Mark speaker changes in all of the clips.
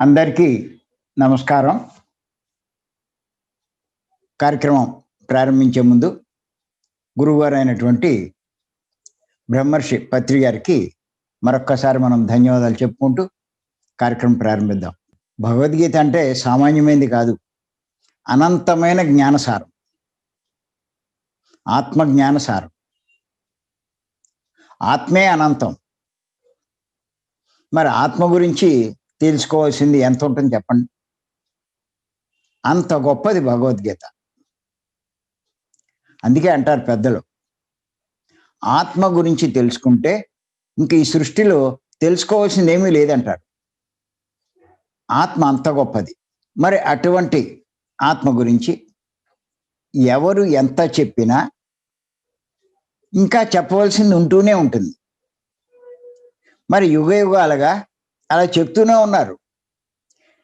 Speaker 1: అందరికీ నమస్కారం. కార్యక్రమం ప్రారంభించే ముందు గురువుగారైనటువంటి బ్రహ్మర్షి పత్రి గారికి మరొక్కసారి మనం ధన్యవాదాలు చెప్పుకుంటూ కార్యక్రమం ప్రారంభిద్దాం. భగవద్గీత అంటే సామాన్యమైనది కాదు, అనంతమైన జ్ఞానసారం, ఆత్మ జ్ఞానసారం. ఆత్మే అనంతం. మరి ఆత్మ గురించి తెలుసుకోవాల్సింది ఎంత ఉంటుంది చెప్పండి. అంత గొప్పది భగవద్గీత. అందుకే అంటారు పెద్దలు, ఆత్మ గురించి తెలుసుకుంటే ఇంక ఈ సృష్టిలో తెలుసుకోవాల్సింది ఏమీ లేదంటారు. ఆత్మ అంత గొప్పది. మరి అటువంటి ఆత్మ గురించి ఎవరు ఎంత చెప్పినా ఇంకా చెప్పవలసింది ఉంటూనే ఉంటుంది. మరి యుగ యుగాలుగా అలా చెప్తూనే ఉన్నారు.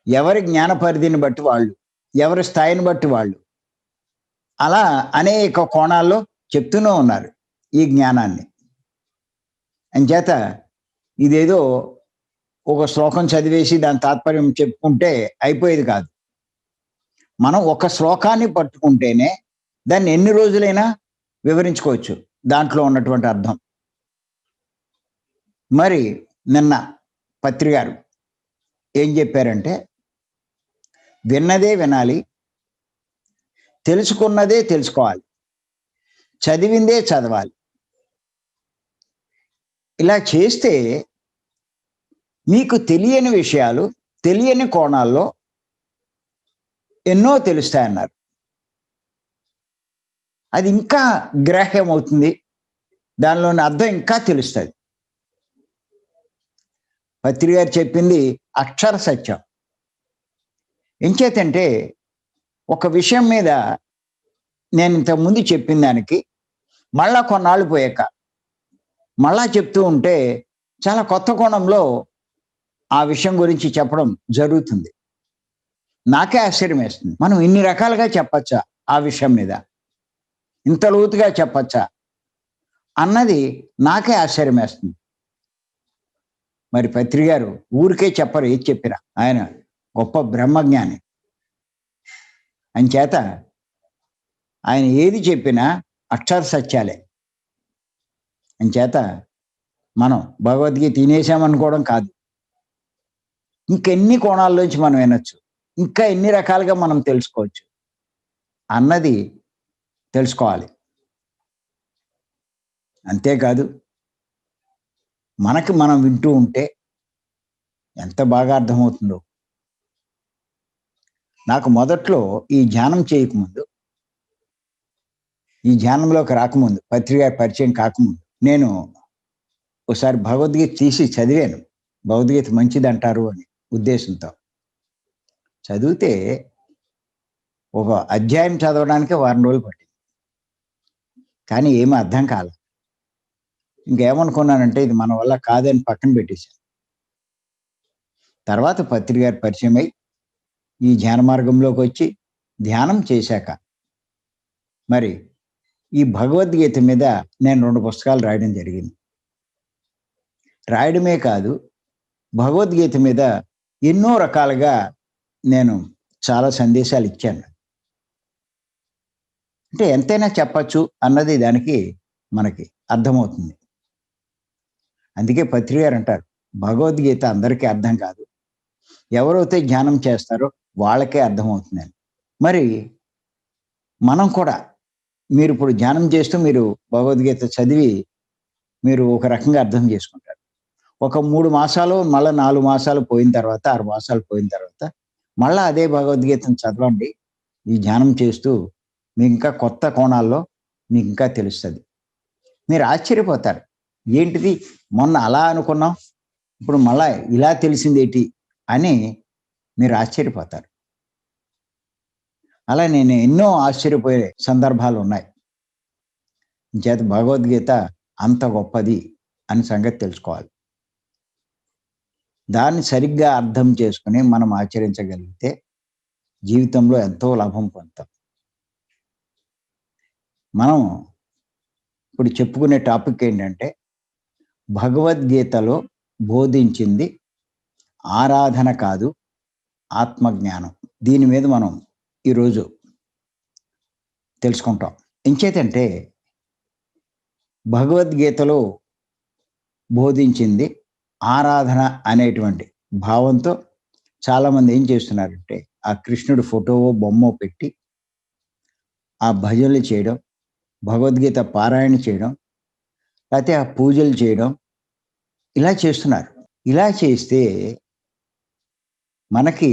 Speaker 1: ఎవరి జ్ఞాన పరిధిని బట్టి వాళ్ళు, ఎవరి స్థాయిని బట్టి వాళ్ళు అలా అనేక కోణాల్లో చెప్తూనే ఉన్నారు ఈ జ్ఞానాన్ని. అంచేత ఇదేదో ఒక శ్లోకం చదివేసి దాని తాత్పర్యం చెప్పుకుంటే అయిపోయేది కాదు. మనం ఒక శ్లోకాన్ని పట్టుకుంటేనే దాన్ని ఎన్ని రోజులైనా వివరించుకోవచ్చు, దాంట్లో ఉన్నటువంటి అర్థం. మరి నిన్న పత్రి గారు ఏం చెప్పారంటే, విన్నదే వినాలి, తెలుసుకున్నదే తెలుసుకోవాలి, చదివిందే చదవాలి. ఇలా చేస్తే మీకు తెలియని విషయాలు తెలియని కోణాల్లో ఎన్నో తెలుస్తాయన్నారు. అది ఇంకా గ్రాహ్యం అవుతుంది, దానిలోని అర్థం ఇంకా తెలుస్తుంది. పత్రి గారు చెప్పింది అక్షర సత్యం. ఎంచేతంటే ఒక విషయం మీద నేను ఇంతకుముందు చెప్పిన దానికి మళ్ళా కొన్నాళ్ళు పోయాక మళ్ళా చెప్తూ ఉంటే చాలా కొత్త కోణంలో ఆ విషయం గురించి చెప్పడం జరుగుతుంది. నాకే ఆశ్చర్యం వేస్తుంది, మనం ఇన్ని రకాలుగా చెప్పచ్చా ఆ విషయం మీద, ఇంత లోతుగా చెప్పచ్చా అన్నది నాకే ఆశ్చర్యం వేస్తుంది. మరి పత్రి గారు ఊరికే చెప్పరు, ఏది చెప్పినా ఆయన గొప్ప బ్రహ్మజ్ఞాని. అంచేత ఆయన ఏది చెప్పినా అక్షర సత్యాలే. అంచేత మనం భగవద్గీత తినేసామనుకోవడం కాదు, ఇంకెన్ని కోణాల్లోంచి మనం వినొచ్చు, ఇంకా ఎన్ని రకాలుగా మనం తెలుసుకోవచ్చు అన్నది తెలుసుకోవాలి. అంతేకాదు, మనకి మనం వింటూ ఉంటే ఎంత బాగా అర్థమవుతుందో. నాకు మొదట్లో ఈ ధ్యానం చేయకముందు, ఈ ధ్యానంలోకి రాకముందు, పత్రిక పరిచయం కాకముందు నేను ఒకసారి భగవద్గీత తీసి చదివాను. భగవద్గీత మంచిది అంటారు అని ఉద్దేశంతో చదివితే ఒక అధ్యాయం చదవడానికి వారం రోజులు పట్టింది. కానీ ఏమీ అర్థం కాలేదు. ఇంకేమనుకున్నానంటే ఇది మన వల్ల కాదని పక్కన పెట్టేశాను. తర్వాత పత్రి గారి పరిచయం అయి ఈ ధ్యాన మార్గంలోకి వచ్చి ధ్యానం చేశాక మరి ఈ భగవద్గీత మీద నేను 2 పుస్తకాలు రాయడం జరిగింది. రాయడమే కాదు, భగవద్గీత మీద ఎన్నో రకాలుగా నేను చాలా సందేశాలు ఇచ్చాను. అంటే ఎంతైనా చెప్పచ్చు అన్నది దానికి మనకి అర్థమవుతుంది. అందుకే పత్రి గారు అంటారు, భగవద్గీత అందరికీ అర్థం కాదు, ఎవరైతే ధ్యానం చేస్తారో వాళ్ళకే అర్థమవుతుందని. మరి మనం కూడా, మీరు ఇప్పుడు ధ్యానం చేస్తూ మీరు భగవద్గీత చదివి మీరు ఒక రకంగా అర్థం చేసుకుంటారు. ఒక 3 మాసాలు, మళ్ళీ 4 మాసాలు పోయిన తర్వాత, 6 మాసాలు పోయిన తర్వాత మళ్ళా అదే భగవద్గీతను చదవండి. ఈ ధ్యానం చేస్తూ మీకు ఇంకా కొత్త కోణాల్లో మీకు ఇంకా తెలుస్తుంది. మీరు ఆశ్చర్యపోతారు, ఏంటిది మొన్న అలా అనుకున్నాం, ఇప్పుడు మళ్ళా ఇలా తెలిసిందేంటి అని మీరు ఆశ్చర్యపోతారు. అలా నేను ఎన్నో ఆశ్చర్యపోయే సందర్భాలు ఉన్నాయి. చేత భగవద్గీత అంత గొప్పది అని సంగతి తెలుసుకోవాలి. దాన్ని సరిగ్గా అర్థం చేసుకుని మనం ఆచరించగలిగితే జీవితంలో ఎంతో లాభం పొందుతాం. మనం ఇప్పుడు చెప్పుకునే టాపిక్ ఏంటంటే, భగవద్గీతలో బోధించింది ఆరాధన కాదు, ఆత్మజ్ఞానం. దీని మీద మనం ఈరోజు తెలుసుకుంటాం. ఎంచేతంటే భగవద్గీతలో బోధించింది ఆరాధన అనేటువంటి భావంతో చాలామంది ఏం చేస్తున్నారంటే ఆ కృష్ణుడి ఫోటోవో బొమ్మో పెట్టి ఆ భజనలు చేయడం, భగవద్గీత పారాయణ చేయడం, లేకపోతే ఆ పూజలు చేయడం ఇలా చేస్తున్నారు. ఇలా చేస్తే మనకి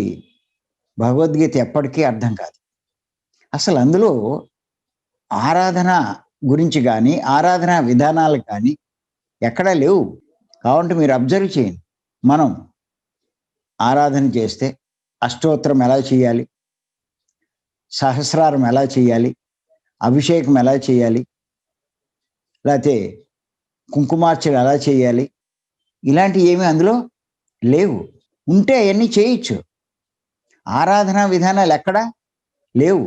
Speaker 1: భగవద్గీత ఎప్పటికీ అర్థం కాదు. అసలు అందులో ఆరాధన గురించి కానీ, ఆరాధన విధానాలు కానీ ఎక్కడా లేవు. కావాలంటే మీరు అబ్జర్వ్ చేయండి. మనం ఆరాధన చేస్తే అష్టోత్తరం ఎలా చేయాలి? సహస్రారం ఎలా చేయాలి? అభిషేకం ఎలా చేయాలి? లేతే కుంకుమార్చన ఎలా చేయాలి? ఇలాంటివి ఏమీ అందులో లేవు. ఉంటే అయన్నీ చేయొచ్చు. ఆరాధనా విధానాలు ఎక్కడా లేవు.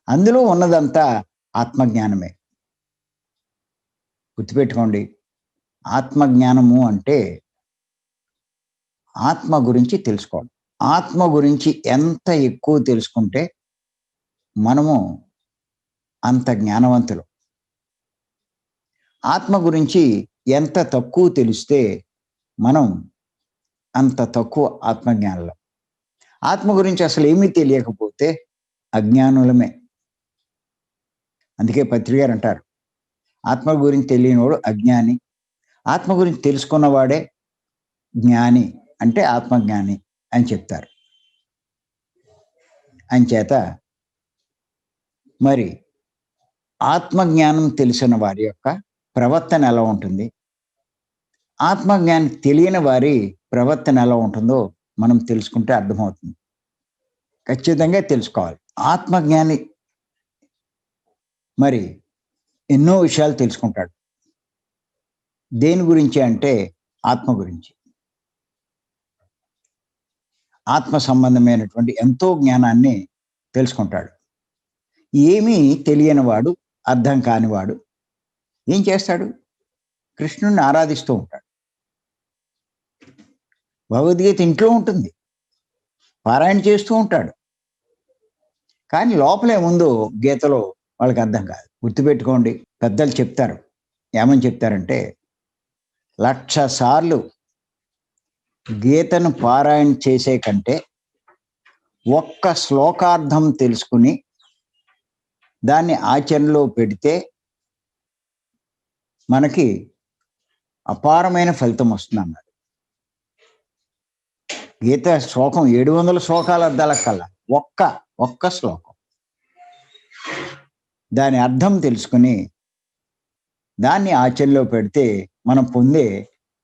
Speaker 1: అందులో ఉన్నదంతా ఆత్మజ్ఞానమే. గుర్తుపెట్టుకోండి. ఆత్మజ్ఞానము అంటే ఆత్మ గురించి తెలుసుకోవడం. ఆత్మ గురించి ఎంత ఎక్కువ తెలుసుకుంటే మనము అంత జ్ఞానవంతులు. ఆత్మ గురించి ఎంత తక్కువ తెలిస్తే మనం అంత తక్కువ ఆత్మజ్ఞానులం. ఆత్మ గురించి అసలు ఏమీ తెలియకపోతే అజ్ఞానులమే. అందుకే పత్రి గారు అంటారు, ఆత్మ గురించి తెలియనివాడు అజ్ఞాని, ఆత్మ గురించి తెలుసుకున్నవాడే జ్ఞాని, అంటే ఆత్మజ్ఞాని అని చెప్తారు. అంచేత మరి ఆత్మజ్ఞానం తెలిసిన వారి యొక్క ప్రవర్తన ఎలా ఉంటుంది, ఆత్మజ్ఞానం తెలియని వారి ప్రవర్తన ఎలా ఉంటుందో మనం తెలుసుకుంటే అర్థమవుతుంది. ఖచ్చితంగా తెలుసుకోవాలి. ఆత్మజ్ఞాని మరి ఎన్నో విషయాలు తెలుసుకుంటాడు. దేని గురించి అంటే ఆత్మ గురించి. ఆత్మ సంబంధమైనటువంటి ఎంతో జ్ఞానాన్ని తెలుసుకుంటాడు. ఏమీ తెలియనివాడు, అర్థం కానివాడు ఏం చేస్తాడు? కృష్ణుణ్ణి ఆరాధిస్తూ ఉంటాడు. భగవద్గీత ఇంట్లో ఉంటుంది, పారాయణ చేస్తూ ఉంటాడు. కానీ లోపలే ముందు గీతలో వాళ్ళకి అర్థం కాదు. గుర్తుపెట్టుకోండి, పెద్దలు చెప్తారు. ఏమని చెప్తారంటే 1,00,000 సార్లు గీతను పారాయణ చేసే కంటే ఒక్క శ్లోకార్థం తెలుసుకుని దాన్ని ఆచరణలో పెడితే మనకి అపారమైన ఫలితం వస్తుందన్నారు. గీత శ్లోకం 700 శ్లోకాల అర్థాల కల్లా ఒక్క శ్లోకం దాని అర్థం తెలుసుకుని దాన్ని ఆచరణలో పెడితే మనం పొందే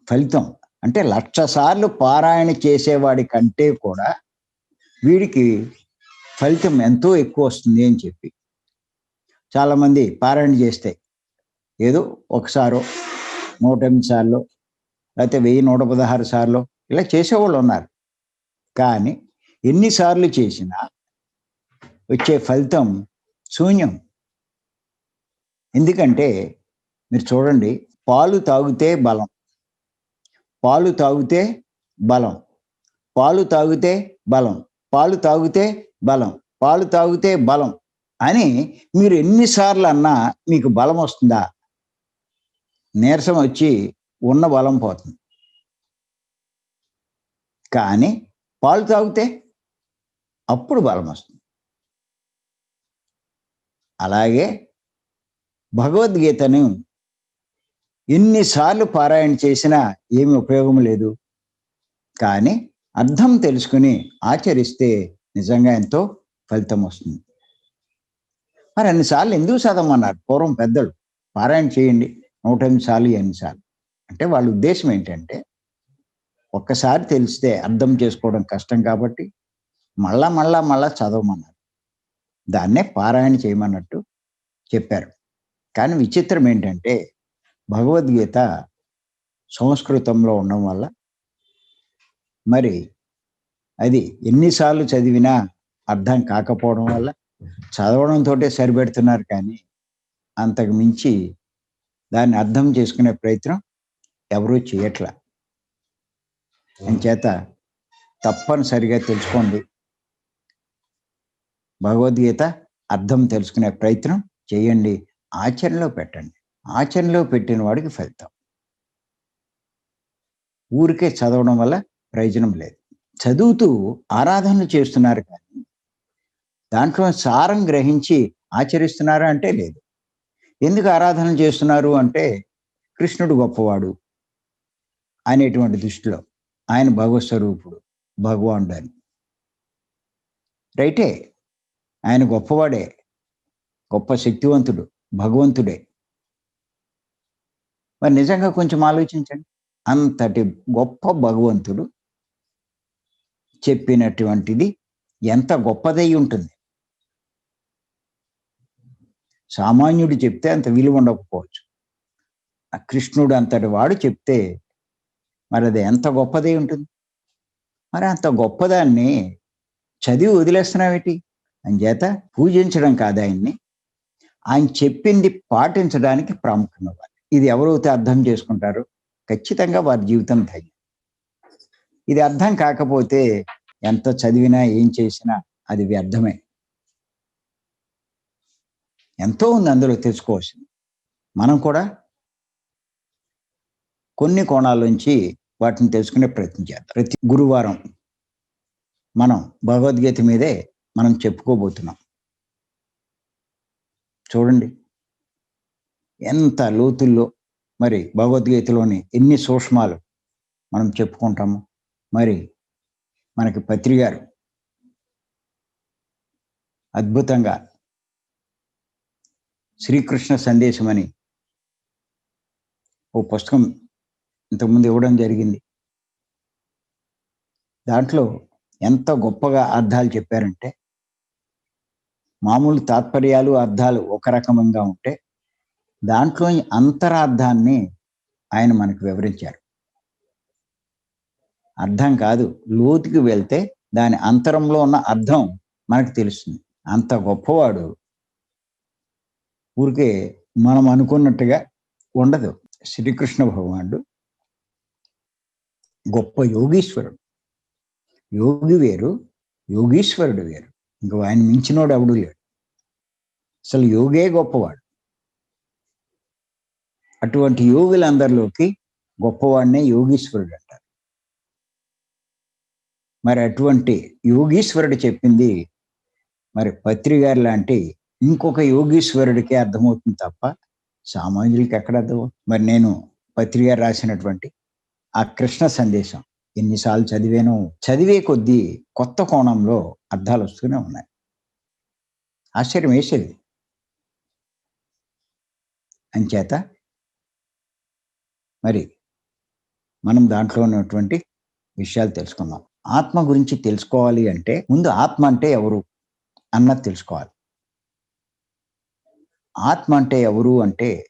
Speaker 1: ఫలితం అంటే 1,00,000 సార్లు పారాయణ చేసేవాడి కంటే కూడా వీడికి ఫలితం ఎంతో ఎక్కువ వస్తుంది అని చెప్పి చాలామంది పారాయణ చేస్తే ఏదో ఒకసారో 108 సార్లు లేకపోతే 1116 సార్లు ఇలా చేసేవాళ్ళు ఉన్నారు. కానీ ఎన్నిసార్లు చేసినా వచ్చే ఫలితం శూన్యం. ఎందుకంటే మీరు చూడండి, పాలు తాగితే బలం, పాలు తాగితే బలం, పాలు తాగితే బలం, పాలు తాగితే బలం, పాలు తాగితే బలం అని మీరు ఎన్నిసార్లు అన్నా మీకు బలం వస్తుందా? నీరసం వచ్చి ఉన్న బలం పోతుంది. కానీ పాలు తాగితే అప్పుడు బలం వస్తుంది. అలాగే భగవద్గీతను ఎన్నిసార్లు పారాయణ చేసినా ఏమి ఉపయోగం లేదు. కానీ అర్థం తెలుసుకుని ఆచరిస్తే నిజంగా ఎంతో ఫలితం వస్తుంది. మరి అన్నిసార్లు ఎందుకు చదవమన్నారు పూర్వం పెద్దలు? పారాయణ చేయండి 108 సార్లు, ఎన్నిసార్లు అంటే వాళ్ళ ఉద్దేశం ఏంటంటే ఒక్కసారి తెలిస్తే అర్థం చేసుకోవడం కష్టం కాబట్టి మళ్ళా చదవమన్నారు. దాన్నే పారాయణ చేయమన్నట్టు చెప్పారు. కానీ విచిత్రం ఏంటంటే భగవద్గీత సంస్కృతంలో ఉండడం వల్ల మరి అది ఎన్నిసార్లు చదివినా అర్థం కాకపోవడం వల్ల చదవడంతో సరిపెడుతున్నారు. కానీ అంతకు మించి దాన్ని అర్థం చేసుకునే ప్రయత్నం ఎవరూ చేయట్లా. అంచేత తప్పనిసరిగా తెలుసుకోండి. భగవద్గీత అర్థం తెలుసుకునే ప్రయత్నం చేయండి. ఆచరణలో పెట్టండి. ఆచరణలో పెట్టిన వాడికి ఫలితం. ఊరికే చదవడం వల్ల ప్రయోజనం లేదు. చదువుతూ ఆరాధనలు చేస్తున్నారు కానీ దాంట్లో సారం గ్రహించి ఆచరిస్తున్నారా అంటే లేదు. ఎందుకు ఆరాధనలు చేస్తున్నారు అంటే కృష్ణుడు గొప్పవాడు అనేటువంటి దృష్టిలో. ఆయన భగవత్ స్వరూపుడు, భగవానుడు అని. రైటే. ఆయన గొప్పవాడే, గొప్ప శక్తివంతుడు, భగవంతుడే. మరి నిజంగా కొంచెం ఆలోచించండి. అంతటి గొప్ప భగవంతుడు చెప్పినటువంటిది ఎంత గొప్పదై ఉంటుంది. సామాన్యుడు చెప్తే అంత విలువ ఉండకపోవచ్చు. ఆ కృష్ణుడు అంతటి వాడు చెప్తే మరి అది ఎంత గొప్పదై ఉంటుంది. మరి అంత గొప్పదాన్ని చదివి వదిలేస్తున్నావేటి? అంచేత పూజించడం కాదు ఆయన్ని, ఆయన చెప్పింది పాటించడానికి ప్రాముఖ్యం ఇవ్వాలి. ఇది ఎవరైతే అర్థం చేసుకుంటారో ఖచ్చితంగా వారి జీవితం ధన్యం. ఇది అర్థం కాకపోతే ఎంత చదివినా ఏం చేసినా అది వ్యర్థమే. ఎంతో ఉంది అందులో తెలుసుకోవాల్సింది. మనం కూడా కొన్ని కోణాల నుంచి వాటిని తెలుసుకునే ప్రయత్నం చేద్దాం. ప్రతి గురువారం మనం భగవద్గీత మీదే మనం చెప్పుకోబోతున్నాం. చూడండి ఎంత లోతుల్లో మరి భగవద్గీతలోని ఎన్ని సూక్ష్మాలు మనం చెప్పుకుంటాము. మరి మనకి పత్రి గారు అద్భుతంగా శ్రీకృష్ణ సందేశం అని ఓ పుస్తకం ఇంతకుముందు ఇవ్వడం జరిగింది. దాంట్లో ఎంత గొప్పగా అర్థాలు చెప్పారంటే, మామూలు తాత్పర్యాలు అర్థాలు ఒక రకంగా ఉంటే దాంట్లోని అంతరార్థాన్ని ఆయన మనకు వివరించారు. అర్థం కాదు, లోతుకి వెళ్తే దాని అంతరంలో ఉన్న అర్థం మనకు తెలుస్తుంది. అంత గొప్పవాడు ఊరికే మనం అనుకున్నట్టుగా ఉండదు. శ్రీకృష్ణ భగవానుడు గొప్ప యోగీశ్వరుడు. యోగి వేరు, యోగీశ్వరుడు వేరు. ఇంక ఆయన మించినోడు ఎవడు లేడు. అసలు యోగే గొప్పవాడు. అటువంటి యోగులందరిలోకి గొప్పవాడినే యోగీశ్వరుడు అంటారు. మరి అటువంటి యోగీశ్వరుడు చెప్పింది మరి పత్రి గారు లాంటి ఇంకొక యోగీశ్వరుడికి అర్థమవుతుంది తప్ప సామాన్యులకి ఎక్కడ అర్థమవుతుంది? మరి నేను పత్రి గారు రాసినటువంటి ఆ కృష్ణ సందేశం ఎన్నిసార్లు చదివానో, చదివే కొద్దీ కొత్త కోణంలో అర్థాలు వస్తూనే ఉన్నాయి. ఆశ్చర్యం వేసేది. అంచేత మరి మనం దాంట్లో ఉన్నటువంటి విషయాలు తెలుసుకుందాం. ఆత్మ గురించి తెలుసుకోవాలి అంటే ముందు ఆత్మ అంటే ఎవరు అన్నది తెలుసుకోవాలి. ఆత్మ అంటే ఎవరు అంటే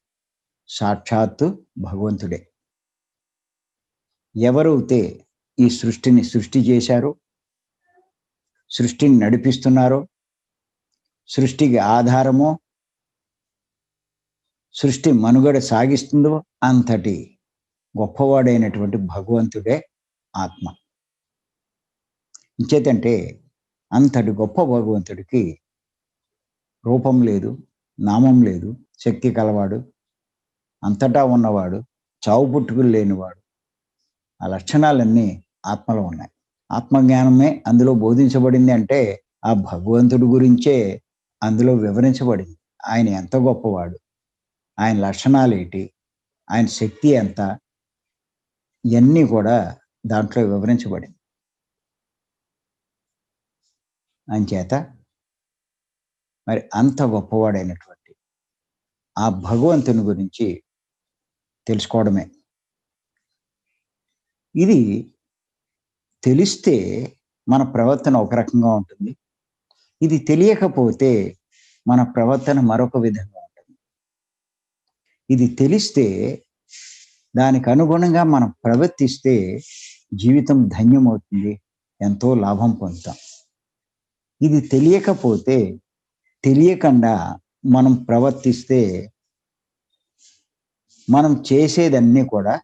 Speaker 1: సాక్షాత్తు భగవంతుడే. ఎవరైతే ఈ సృష్టిని సృష్టి చేశారో, సృష్టిని నడిపిస్తున్నారో, సృష్టికి ఆధారమో, సృష్టి మనుగడ సాగిస్తుందో అంతటి గొప్పవాడైనటువంటి భగవంతుడే ఆత్మ. ఇంచేతంటే అంతటి గొప్ప భగవంతుడికి రూపం లేదు, నామం లేదు, శక్తి కలవాడు, అంతటా ఉన్నవాడు, చావు పుట్టుకులు లేనివాడు. ఆ లక్షణాలన్నీ ఆత్మలో ఉన్నాయి. ఆత్మజ్ఞానమే అందులో బోధించబడింది అంటే ఆ భగవంతుడి గురించే అందులో వివరించబడింది. ఆయన ఎంత గొప్పవాడు, ఆయన లక్షణాలు ఏంటి, ఆయన శక్తి ఎంత, ఇవన్నీ కూడా దాంట్లో వివరించబడింది. అంచేత మరి అంత గొప్పవాడైనటువంటి ఆ భగవంతుని గురించి తెలుసుకోవడమే. ఇది తెలిస్తే మన ప్రవర్తన ఒక రకంగా ఉంటుంది. ఇది తెలియకపోతే మన ప్రవర్తన మరొక విధంగా ఉంటుంది. ఇది తెలిస్తే దానికి అనుగుణంగా మనం ప్రవర్తిస్తే జీవితం ధన్యమవుతుంది, ఎంతో లాభం పొందుతాం. ఇది తెలియకపోతే, తెలియకుండా మనం ప్రవర్తిస్తే మనం చేసేదన్నీ కూడా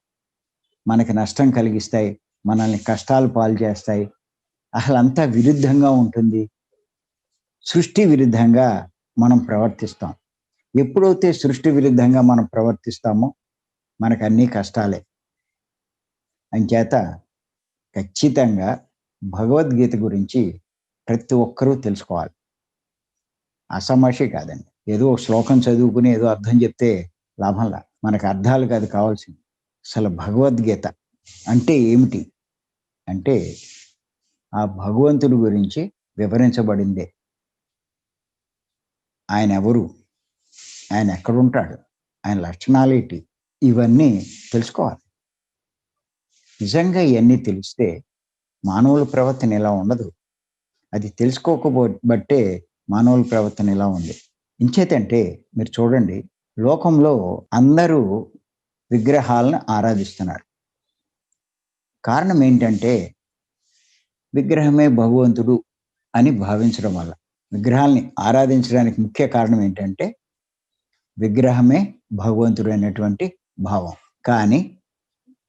Speaker 1: మనకి నష్టం కలిగిస్తాయి, మనల్ని కష్టాలు పాలు చేస్తాయి, అసలంతా విరుద్ధంగా ఉంటుంది. సృష్టి విరుద్ధంగా మనం ప్రవర్తిస్తాం. ఎప్పుడైతే సృష్టి విరుద్ధంగా మనం ప్రవర్తిస్తామో మనకు అన్ని కష్టాలే. అంచేత ఖచ్చితంగా భగవద్గీత గురించి ప్రతి ఒక్కరూ తెలుసుకోవాలి. ఆషామాషీ కాదండి. ఏదో ఒక శ్లోకం చదువుకుని ఏదో అర్థం చెప్తే లాభంలా. మనకు అర్థాలు కాదు కావాల్సింది. అసలు భగవద్గీత అంటే ఏమిటి? అంటే ఆ భగవంతుడి గురించి వివరించబడిందే. ఆయన ఎవరు? ఆయన ఎక్కడుంటాడు? ఆయన లక్షణాలేంటి? ఇవన్నీ తెలుసుకోవాలి. నిజంగా ఇయన్నీ తెలిస్తే మానవుల ప్రవర్తన ఇలా ఉండదు. అది బట్టే మానవుల ప్రవర్తన ఇలా ఉంది. ఇంచేతంటే మీరు చూడండి, లోకంలో అందరూ విగ్రహాలను ఆరాధిస్తున్నారు. కారణం ఏంటంటే విగ్రహమే భగవంతుడు అని భావించడం వల్ల. విగ్రహాల్ని ఆరాధించడానికి ముఖ్య కారణం ఏంటంటే విగ్రహమే భగవంతుడు అనేటువంటి భావం. కానీ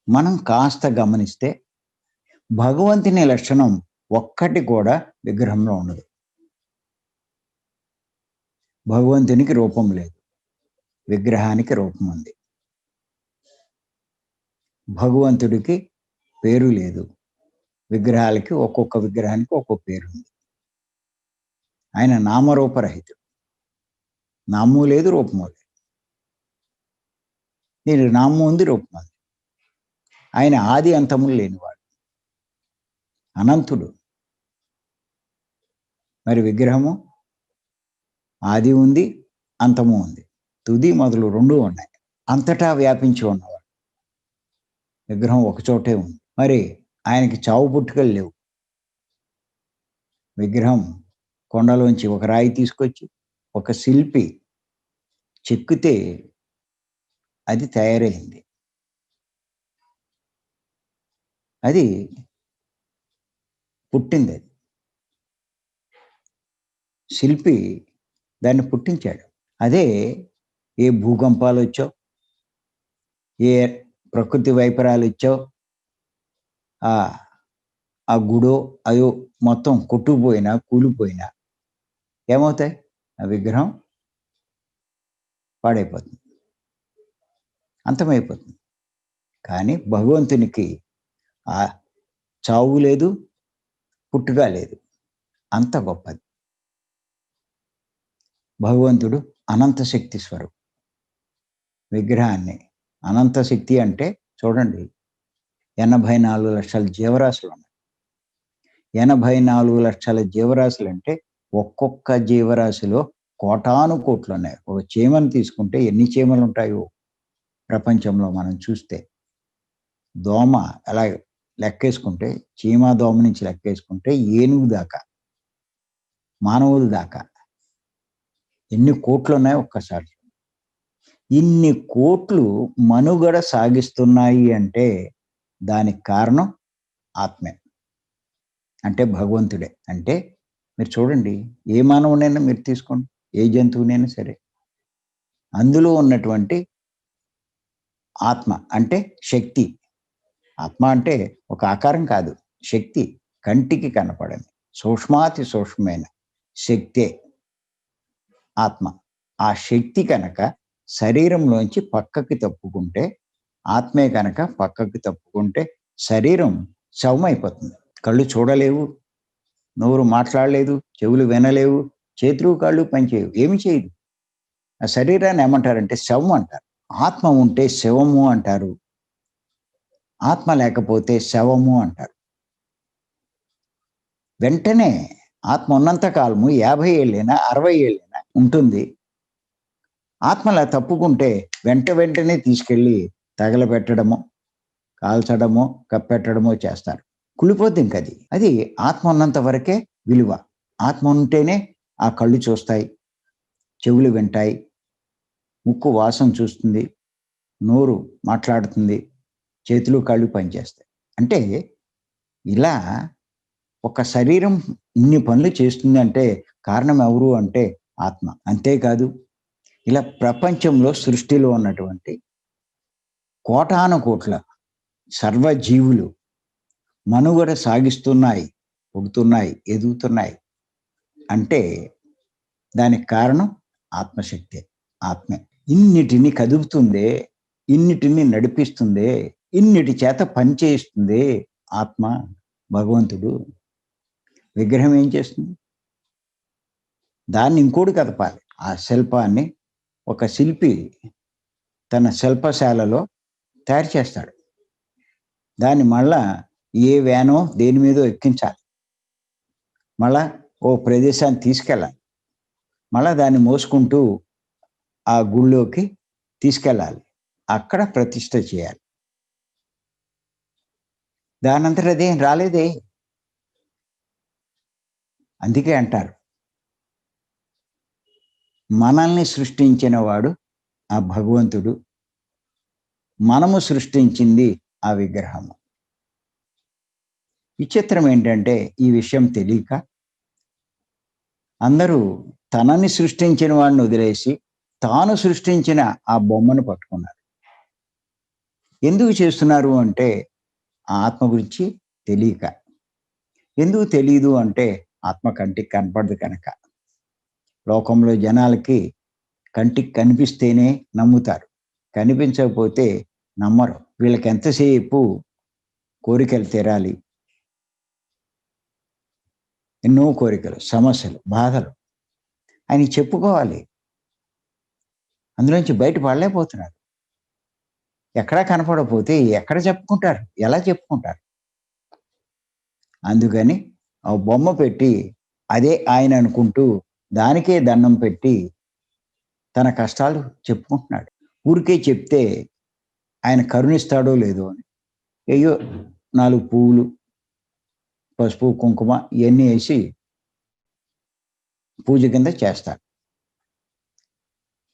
Speaker 1: మనం కాస్త గమనిస్తే భగవంతుని లక్షణం ఒక్కటి కూడా విగ్రహంలో ఉండదు. భగవంతునికి రూపం లేదు, విగ్రహానికి రూపం ఉంది. భగవంతుడికి పేరు లేదు, విగ్రహాలకి ఒక్కొక్క విగ్రహానికి ఒక్కొక్క పేరు ఉంది. ఆయన నామరూపరహితుడు. నామము లేదు, రూపము లేదు. దీనికి నామం ఉంది, రూపం ఉంది. ఆయన ఆది అంతములు లేనివాడు, అనంతుడు. మరి విగ్రహము ఆది ఉంది, అంతము ఉంది. తుది మొదలు రెండూ ఉన్నాయి. అంతటా వ్యాపించి ఉన్నవాడు. విగ్రహం ఒకచోటే ఉంది. మరి ఆయనకి చావు పుట్టుకలు లేవు. విగ్రహం కొండలోంచి ఒక రాయి తీసుకొచ్చి ఒక శిల్పి చెక్కితే అది తయారైంది. అది పుట్టింది. అది శిల్పి దాన్ని పుట్టించాడు. అదే ఏ భూకంపాలు వచ్చో, ఏ ప్రకృతి వైపరాలు ఇచ్చో, ఆ ఆ గుడో అదో మొత్తం కొట్టుకుపోయినా కూలిపోయినా ఏమవుతాయి? ఆ విగ్రహం పాడైపోతుంది, అంతమైపోతుంది. కానీ భగవంతునికి ఆ చావు లేదు, పుట్టుక లేదు. అంత గొప్పది. భగవంతుడు అనంత శక్తి స్వరూపం. విగ్రహాన్ని అనంత శక్తి అంటే చూడండి, 84 లక్షల జీవరాశులు ఉన్నాయి. 84 లక్షల జీవరాశులు అంటే ఒక్కొక్క జీవరాశిలో కోటాను కోట్లు ఉన్నాయి. ఒక చీమను తీసుకుంటే ఎన్ని చీమలు ఉంటాయో ప్రపంచంలో మనం చూస్తే, దోమ అలా లెక్కేసుకుంటే, చీమ దోమ నుంచి లెక్కేసుకుంటే ఏనుగు దాకా, మానవుల దాకా ఎన్ని కోట్లు ఉన్నాయో ఒక్కసారి. ఇన్ని కోట్లు మనుగడ సాగిస్తున్నాయి అంటే దానికి కారణం ఆత్మే, అంటే భగవంతుడే. అంటే మీరు చూడండి, ఏ మానవునైనా మీరు తీసుకోండి, ఏ జంతువునైనా సరే, అందులో ఉన్నటువంటి ఆత్మ అంటే శక్తి. ఆత్మ అంటే ఒక ఆకారం కాదు, శక్తి. కంటికి కనపడని సూక్ష్మాతి సూక్ష్మమైన శక్తే ఆత్మ. ఆ శక్తి కనుక శరీరంలోంచి పక్కకి తప్పుకుంటే, ఆత్మే కనుక పక్కకి తప్పుకుంటే శరీరం శవమైపోతుంది. కళ్ళు చూడలేవు, నోరు మాట్లాడలేదు, చెవులు వినలేవు, చేతులు కాళ్ళు పనిచేయవు, ఏమి చేయదు. ఆ శరీరాన్ని ఏమంటారంటే శవం అంటారు. ఆత్మ ఉంటే శవము అంటారు, ఆత్మ లేకపోతే శవము అంటారు. వెంటనే ఆత్మ ఉన్నంత కాలము 50 ఏళ్ళైనా 60 ఏళ్ళైనా ఉంటుంది. ఆత్మలా తప్పుకుంటే వెంటనే తీసుకెళ్ళి తగలబెట్టడమో, కాల్చడమో, కప్పెట్టడమో చేస్తారు. కుళ్ళిపోద్ది ఇంకది. అది ఆత్మ ఉన్నంత వరకే విలువ. ఆత్మ ఉంటేనే ఆ కళ్ళు చూస్తాయి, చెవులు వింటాయి, ముక్కు వాసన చూస్తుంది, నోరు మాట్లాడుతుంది, చేతులు కాళ్ళు పనిచేస్తాయి. అంటే ఇలా ఒక శరీరం ఇన్ని పనులు చేస్తుంది అంటే కారణం ఎవరు అంటే ఆత్మ. అంతేకాదు, ఇలా ప్రపంచంలో సృష్టిలో ఉన్నటువంటి కోటాను కోట్ల సర్వజీవులు మనుగడ సాగిస్తున్నాయి పుడుతున్నాయి, ఎదుగుతున్నాయి అంటే దానికి కారణం ఆత్మశక్తే, ఆత్మే. ఇన్నిటిని కదుపుతుందే, ఇన్నిటిని నడిపిస్తుందే, ఇన్నిటి చేత పనిచేయిస్తుంది ఆత్మ, భగవంతుడు. విగ్రహం ఏం చేస్తుంది? దాన్ని ఇంకోటి కదపాలి. ఆ శిల్పాన్ని ఒక శిల్పి తన శిల్పశాలలో తయారు చేస్తాడు. దాన్ని మళ్ళా ఏ వ్యానో దేని మీదో ఎక్కించాలి. మళ్ళా ఓ ప్రదేశాన్ని తీసుకెళ్ళాలి. మళ్ళా దాన్ని మోసుకుంటూ ఆ గుళ్ళోకి తీసుకెళ్ళాలి. అక్కడ ప్రతిష్ఠ చేయాలి. దానంతట అదేం రాలేదే. అందుకే అంటారు, మనల్ని సృష్టించిన వాడు ఆ భగవంతుడు, మనము సృష్టించింది ఆ విగ్రహము. విచిత్రం ఏంటంటే ఈ విషయం తెలియక అందరూ తనని సృష్టించిన వాడిని వదిలేసి తాను సృష్టించిన ఆ బొమ్మను పట్టుకున్నారు. ఎందుకు చేస్తున్నారు అంటే ఆ ఆత్మ గురించి తెలియక. ఎందుకు తెలియదు అంటే ఆత్మ కంటికి కనపడదు కనుక. లోకంలో జనాలకి కంటికి కనిపిస్తేనే నమ్ముతారు, కనిపించకపోతే నమ్మరు. వీళ్ళకి ఎంతసేపు కోరికలు తీరాలి, ఎన్నో కోరికలు, సమస్యలు, బాధలు ఆయన చెప్పుకోవాలి. అందులోంచి బయట పడలేకపోతున్నారు. ఎక్కడా కనపడకపోతే ఎక్కడ చెప్పుకుంటారు, ఎలా చెప్పుకుంటారు? అందుకని ఆ బొమ్మ పెట్టి అదే ఆయన అనుకుంటూ దానికే దండం పెట్టి తన కష్టాలు చెప్పుకుంటున్నాడు. ఊరికే చెప్తే ఆయన కరుణిస్తాడో లేదో అని అయ్యో 4 పువ్వులు, పసుపు, కుంకుమ ఇవన్నీ వేసి పూజ కింద చేస్తారు.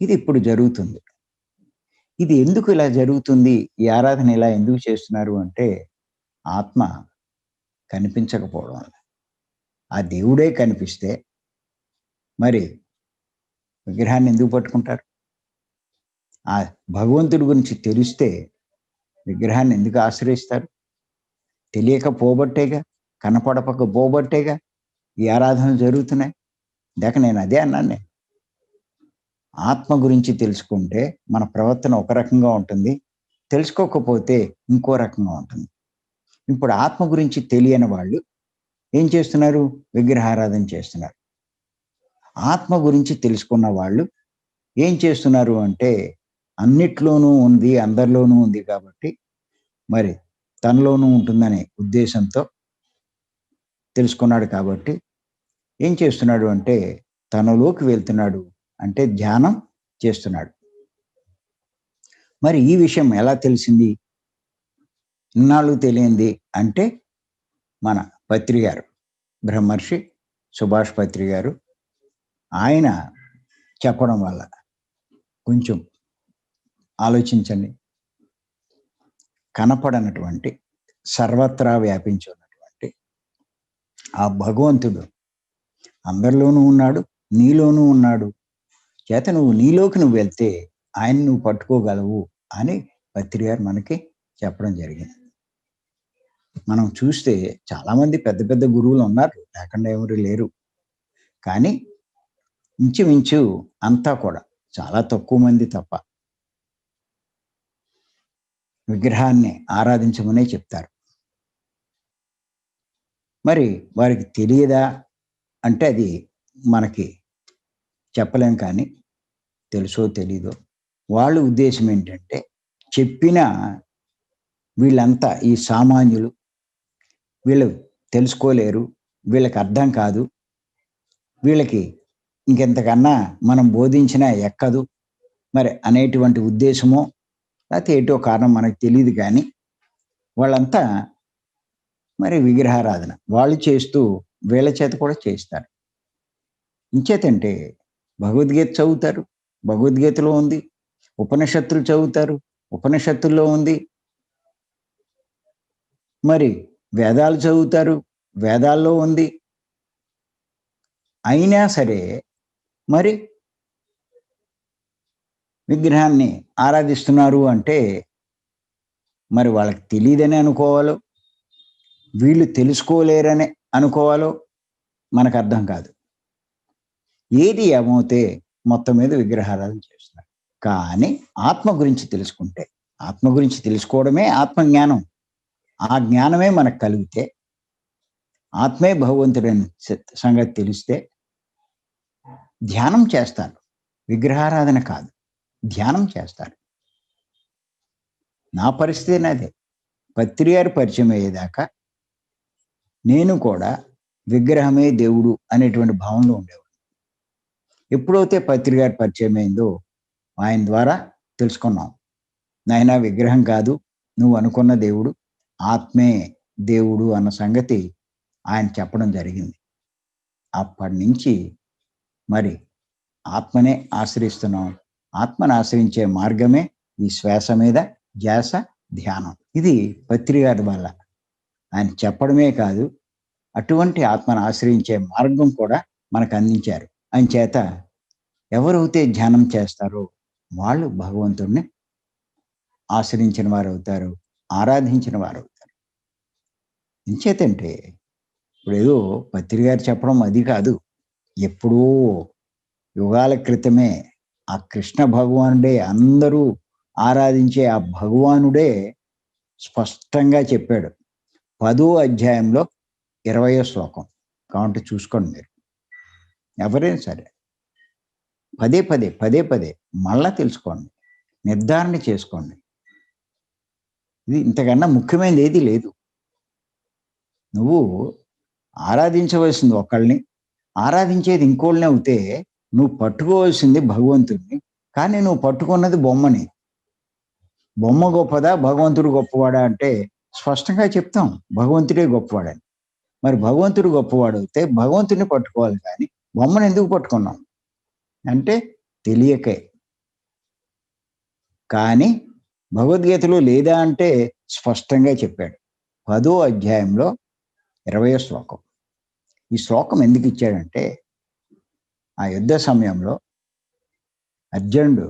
Speaker 1: ఇది ఇప్పుడు జరుగుతుంది. ఇది ఎందుకు ఇలా జరుగుతుంది? ఈ ఆరాధన ఇలా ఎందుకు చేస్తున్నారు అంటే ఆత్మ కనిపించకపోవడం వల్ల. ఆ దేవుడే కనిపిస్తే మరి విగ్రహాన్ని ఎందుకు పట్టుకుంటారు? ఆ భగవంతుడి గురించి తెలిస్తే విగ్రహాన్ని ఎందుకు ఆశ్రయిస్తారు? తెలియకపోబట్టేగా, కనపడకపోబట్టేగా ఈ ఆరాధనలు జరుగుతున్నాయి. ఇందాక నేను అదే అన్నాను. నేను ఆత్మ గురించి తెలుసుకుంటే మన ప్రవర్తన ఒక రకంగా ఉంటుంది, తెలుసుకోకపోతే ఇంకో రకంగా ఉంటుంది. ఇప్పుడు ఆత్మ గురించి తెలియని వాళ్ళు ఏం చేస్తున్నారు? విగ్రహారాధన చేస్తున్నారు. ఆత్మ గురించి తెలుసుకున్న వాళ్ళు ఏం చేస్తున్నారు అంటే అన్నిట్లోనూ ఉంది, అందరిలోనూ ఉంది కాబట్టి మరి తనలోనూ ఉంటుందనే ఉద్దేశంతో తెలుసుకున్నాడు కాబట్టి ఏం చేస్తున్నాడు అంటే తనలోకి వెళ్తున్నాడు, అంటే ధ్యానం చేస్తున్నాడు. మరి ఈ విషయం ఎలా తెలిసింది? ఇన్నాళ్ళు తెలియంది అంటే మన పత్రి గారు, బ్రహ్మర్షి సుభాష్ పత్రి గారు, ఆయన చెప్పడం వల్ల. కొంచెం ఆలోచించండి. కనపడనటువంటి, సర్వత్రా వ్యాపించి ఉన్నటువంటి ఆ భగవంతుడు అందరిలోనూ ఉన్నాడు, నీలోనూ ఉన్నాడు. చేత నువ్వు నీలోకి నువ్వు వెళ్తే ఆయన నువ్వు పట్టుకోగలవు అని పత్రి గారు మనకి చెప్పడం జరిగింది. మనం చూస్తే చాలామంది పెద్ద పెద్ద గురువులు ఉన్నారు, లేకుండా ఎవరు లేరు. కానీ ఇంచుమించు అంతా కూడా చాలా తక్కువ మంది తప్ప విగ్రహాన్ని ఆరాధించమనే చెప్తారు. మరి వారికి తెలియదా అంటే అది మనకి చెప్పలేం. కానీ తెలుసో తెలీదో వాళ్ళ ఉద్దేశం ఏంటంటే చెప్పిన వీళ్ళంతా ఈ సామాన్యులు, వీళ్ళు తెలుసుకోలేరు, వీళ్ళకి అర్థం కాదు, వీళ్ళకి ఇంకెంతకన్నా మనం బోధించినా ఎక్కదు మరి అనేటువంటి ఉద్దేశమో లేకపోతే ఏటో కారణం మనకు తెలియదు. కానీ వాళ్ళంతా మరి విగ్రహారాధన వాళ్ళు చేస్తూ వీళ్ళ చేత కూడా చేస్తారు. ఇంచేతంటే భగవద్గీత చదువుతారు, భగవద్గీతలో ఉంది. ఉపనిషత్తులు చదువుతారు, ఉపనిషత్తుల్లో ఉంది. మరి వేదాలు చదువుతారు, వేదాల్లో ఉంది. అయినా సరే మరి విగ్రహాన్ని ఆరాధిస్తున్నారు అంటే మరి వాళ్ళకి తెలియదని అనుకోవాలో, వీళ్ళు తెలుసుకోలేరనే అనుకోవాలో మనకు అర్థం కాదు. ఏది ఏమవుతే మొత్తం మీద విగ్రహారాధన చేస్తున్నారు. కానీ ఆత్మ గురించి తెలుసుకుంటే, ఆత్మ గురించి తెలుసుకోవడమే ఆత్మజ్ఞానం. ఆ జ్ఞానమే మనకు కలిగితే, ఆత్మే భగవంతుడని సంగతి తెలిస్తే ధ్యానం చేస్తారు. విగ్రహారాధన కాదు. ధ్యానం చేస్తారు. నా పరిస్థితి అదే. పత్రి గారి పరిచయం అయ్యేదాకా నేను కూడా విగ్రహమే దేవుడు అనేటువంటి భావనలో ఉండేవాడు. ఎప్పుడైతే పత్రి గారి పరిచయం అయిందో ఆయన ద్వారా తెలుసుకున్నాం. నాయనా విగ్రహం కాదు, నువ్వు అనుకున్న దేవుడు ఆత్మే దేవుడు అన్న సంగతి ఆయన చెప్పడం జరిగింది. అప్పటి నుంచి మరి ఆత్మనే ఆశ్రయిస్తున్నాం. ఆత్మను ఆశ్రయించే మార్గమే ఈ శ్వాస మీద ధ్యాస, ధ్యానం. ఇది పత్రి గారి వల్ల ఆయన చెప్పడమే కాదు, అటువంటి ఆత్మను ఆశ్రయించే మార్గం కూడా మనకు అందించారు. అంచేత ఎవరైతే ధ్యానం చేస్తారో వాళ్ళు భగవంతుడిని ఆశ్రయించిన వారు అవుతారు, ఆరాధించిన వారు అవుతారు. ఎంచేతంటే ఇప్పుడు ఏదో పత్రి గారు చెప్పడం అది కాదు. ఎప్పుడో యుగాల క్రితమే ఆ కృష్ణ భగవానుడే, అందరూ ఆరాధించే ఆ భగవానుడే స్పష్టంగా చెప్పాడు. 10వ అధ్యాయంలో 20వ శ్లోకం. కాబట్టి చూసుకోండి మీరు. ఎవరైనా సరే పదే పదే మళ్ళా తెలుసుకోండి, నిర్ధారణ చేసుకోండి. ఇది ఇంతకన్నా ముఖ్యమైనది ఏది లేదు. నువ్వు ఆరాధించవలసింది ఒకళ్ళని, ఆరాధించేది ఇంకోళ్ళని అవుతే నువ్వు పట్టుకోవాల్సింది భగవంతుడిని. కానీ నువ్వు పట్టుకున్నది బొమ్మని. బొమ్మ గొప్పదా, భగవంతుడు గొప్పవాడా అంటే స్పష్టంగా చెప్తాం భగవంతుడే గొప్పవాడని. మరి భగవంతుడు గొప్పవాడు అయితే భగవంతుడిని పట్టుకోవాలి, కానీ బొమ్మను ఎందుకు పట్టుకున్నాం అంటే తెలియకే. కానీ భగవద్గీతలో లేదా అంటే స్పష్టంగా చెప్పాడు. 10వ అధ్యాయంలో 20వ శ్లోకం. ఈ శ్లోకం ఎందుకు ఇచ్చాడంటే ఆ యుద్ధ సమయంలో అర్జునుడు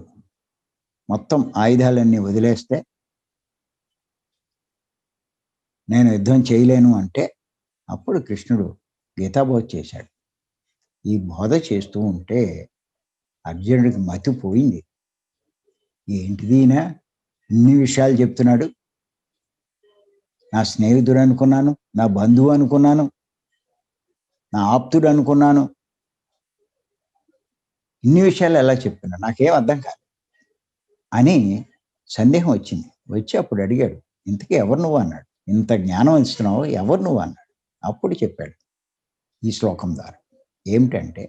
Speaker 1: మొత్తం ఆయుధాలన్నీ వదిలేస్తే నేను యుద్ధం చేయలేను అంటే అప్పుడు కృష్ణుడు గీతాబోధ చేశాడు. ఈ బోధ చేస్తూ ఉంటే అర్జునుడికి మతి పోయింది. ఏంటిది ఈయన ఇన్ని విషయాలు చెప్తున్నాడు, నా స్నేహితుడు అనుకున్నాను, నా బంధువు అనుకున్నాను, నా ఆప్తుడు అనుకున్నాను, ఇన్ని విషయాలు ఎలా చెప్తున్నాడు, నాకేం అర్థం కాదు అని సందేహం వచ్చింది. వచ్చి అప్పుడు అడిగాడు, ఇంతకీ ఎవరు నువ్వు అన్నాడు. ఇంత జ్ఞానం ఇస్తున్నావు, ఎవరు నువ్వు అన్నాడు. అప్పుడు చెప్పాడు ఈ శ్లోకం ద్వారా ఏమిటంటే,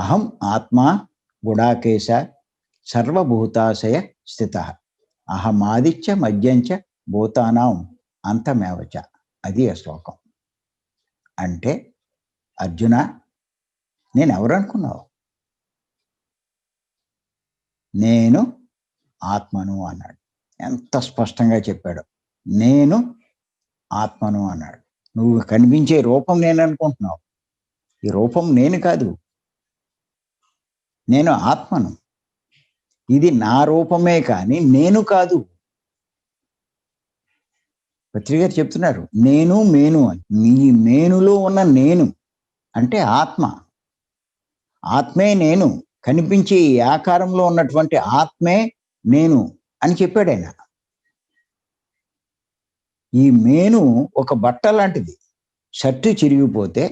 Speaker 1: అహం ఆత్మా గుడాకేశ సర్వభూతాశయ స్థిత అహమాదిత్య మధ్యంచ భూతానాం అంతమేవచ. అది ఆ శ్లోకం. అంటే అర్జున, నేను ఎవరు అనుకున్నావు? నేను ఆత్మను అన్నాడు. ఎంత స్పష్టంగా చెప్పాడు. నేను ఆత్మను అన్నాడు. నువ్వు కనిపించే రూపం నేను అనుకుంటున్నావు. ఈ రూపం నేను కాదు, నేను ఆత్మను. ఇది నా రూపమే కానీ నేను కాదు. పత్రిక చెప్తున్నారు నేను మేను అని. మీ మేనులో ఉన్న నేను అంటే ఆత్మ. ఆత్మే నేను. కనిపించే ఈ ఆకారంలో ఉన్నటువంటి ఆత్మే నేను అని చెప్పాడు ఆయన. ఈ మేను ఒక బట్ట లాంటిది. షర్టు చిరిగిపోతే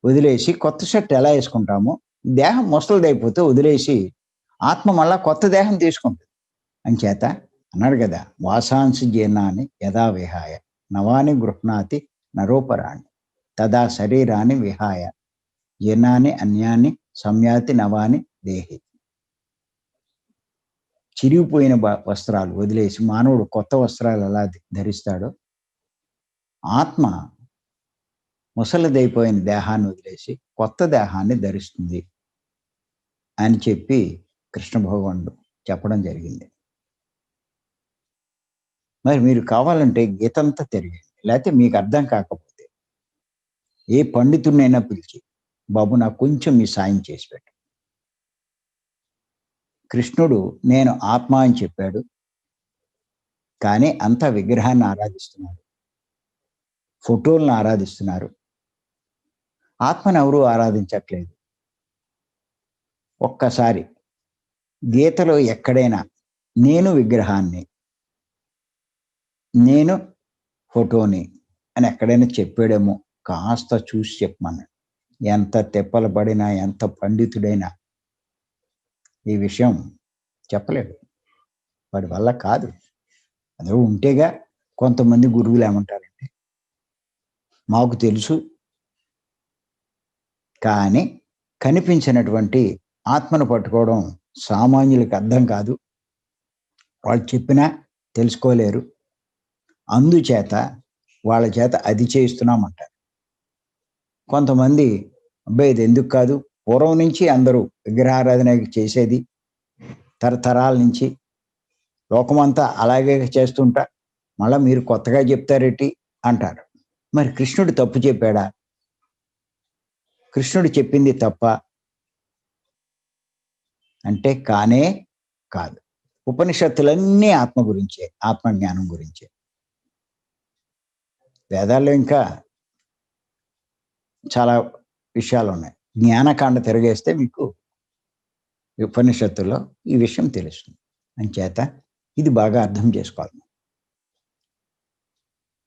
Speaker 1: వదిలేసి కొత్త షర్ట్ ఎలా వేసుకుంటామో, దేహం ముసలిదైపోతే వదిలేసి ఆత్మ మళ్ళా కొత్త దేహం తీసుకుంటుంది. అంచేత అన్నాడు కదా, వాసాంసి జీర్ణాన్ని యథా విహాయ నవాని గృహ్ణాతి నరోపరాణి తదా శరీరాన్ని విహాయ జీర్ణాన్ని అన్యాన్ని సంయాతి నవాని దేహి. చిరిగిపోయిన వస్త్రాలు వదిలేసి మానవుడు కొత్త వస్త్రాలు ఎలా ధరిస్తాడో, ఆత్మ ముసలిదైపోయిన దేహాన్ని వదిలేసి కొత్త దేహాన్ని ధరిస్తుంది అని చెప్పి కృష్ణ భగవానుడు చెప్పడం జరిగింది. మరి మీరు కావాలంటే గీతంతా తిరిగండి, లేకపోతే మీకు అర్థం కాకపోతే ఏ పండితుడినైనా పిలిచి, బాబు నాకు కొంచెం మీ సాయం చేసి పెట్టు. కృష్ణుడు నేను ఆత్మ అని చెప్పాడు, కానీ అంతా విగ్రహాన్ని ఆరాధిస్తున్నాడు. ఫోటోలను ఆరాధిస్తున్నారు. ఆత్మను ఎవరూ ఆరాధించట్లేదు. ఒక్కసారి గీతలో ఎక్కడైనా నేను విగ్రహాన్ని, నేను ఫోటోని అని ఎక్కడైనా చెప్పాడేమో కాస్త చూసి చెప్పమన్నాడు. ఎంత తిప్పలు పడినా, ఎంత పండితుడైనా ఈ విషయం చెప్పలేడు. వాడి వల్ల కాదు. అదో ఉంటేగా. కొంతమంది గురువులు ఏమంటారంటే, మాకు తెలుసు, కానీ కనిపించినటువంటి ఆత్మను పట్టుకోవడం సామాన్యులకు అర్థం కాదు. వాళ్ళు చెప్పినా తెలుసుకోలేరు. అందుచేత వాళ్ళ చేత అది చేయిస్తున్నామంటారు. కొంతమంది అబ్బాయి ఇది ఎందుకు కాదు, పూర్వం నుంచి అందరూ విగ్రహారాధన చేసేది, తరతరాల నుంచి లోకమంతా అలాగే చేస్తుంటా, మళ్ళా మీరు కొత్తగా చెప్తారేటి అంటారు. మరి కృష్ణుడు తప్పు చెప్పాడా? కృష్ణుడు చెప్పింది తప్ప అంటే కానే కాదు. ఉపనిషత్తులన్నీ ఆత్మ గురించే, ఆత్మజ్ఞానం గురించే. వేదాల్లో ఇంకా చాలా విషయాలు ఉన్నాయి. జ్ఞానకాండ తిరగేస్తే మీకు ఉపనిషత్తుల్లో ఈ విషయం తెలుస్తుంది. అంచేత ఇది బాగా అర్థం చేసుకోవాలి.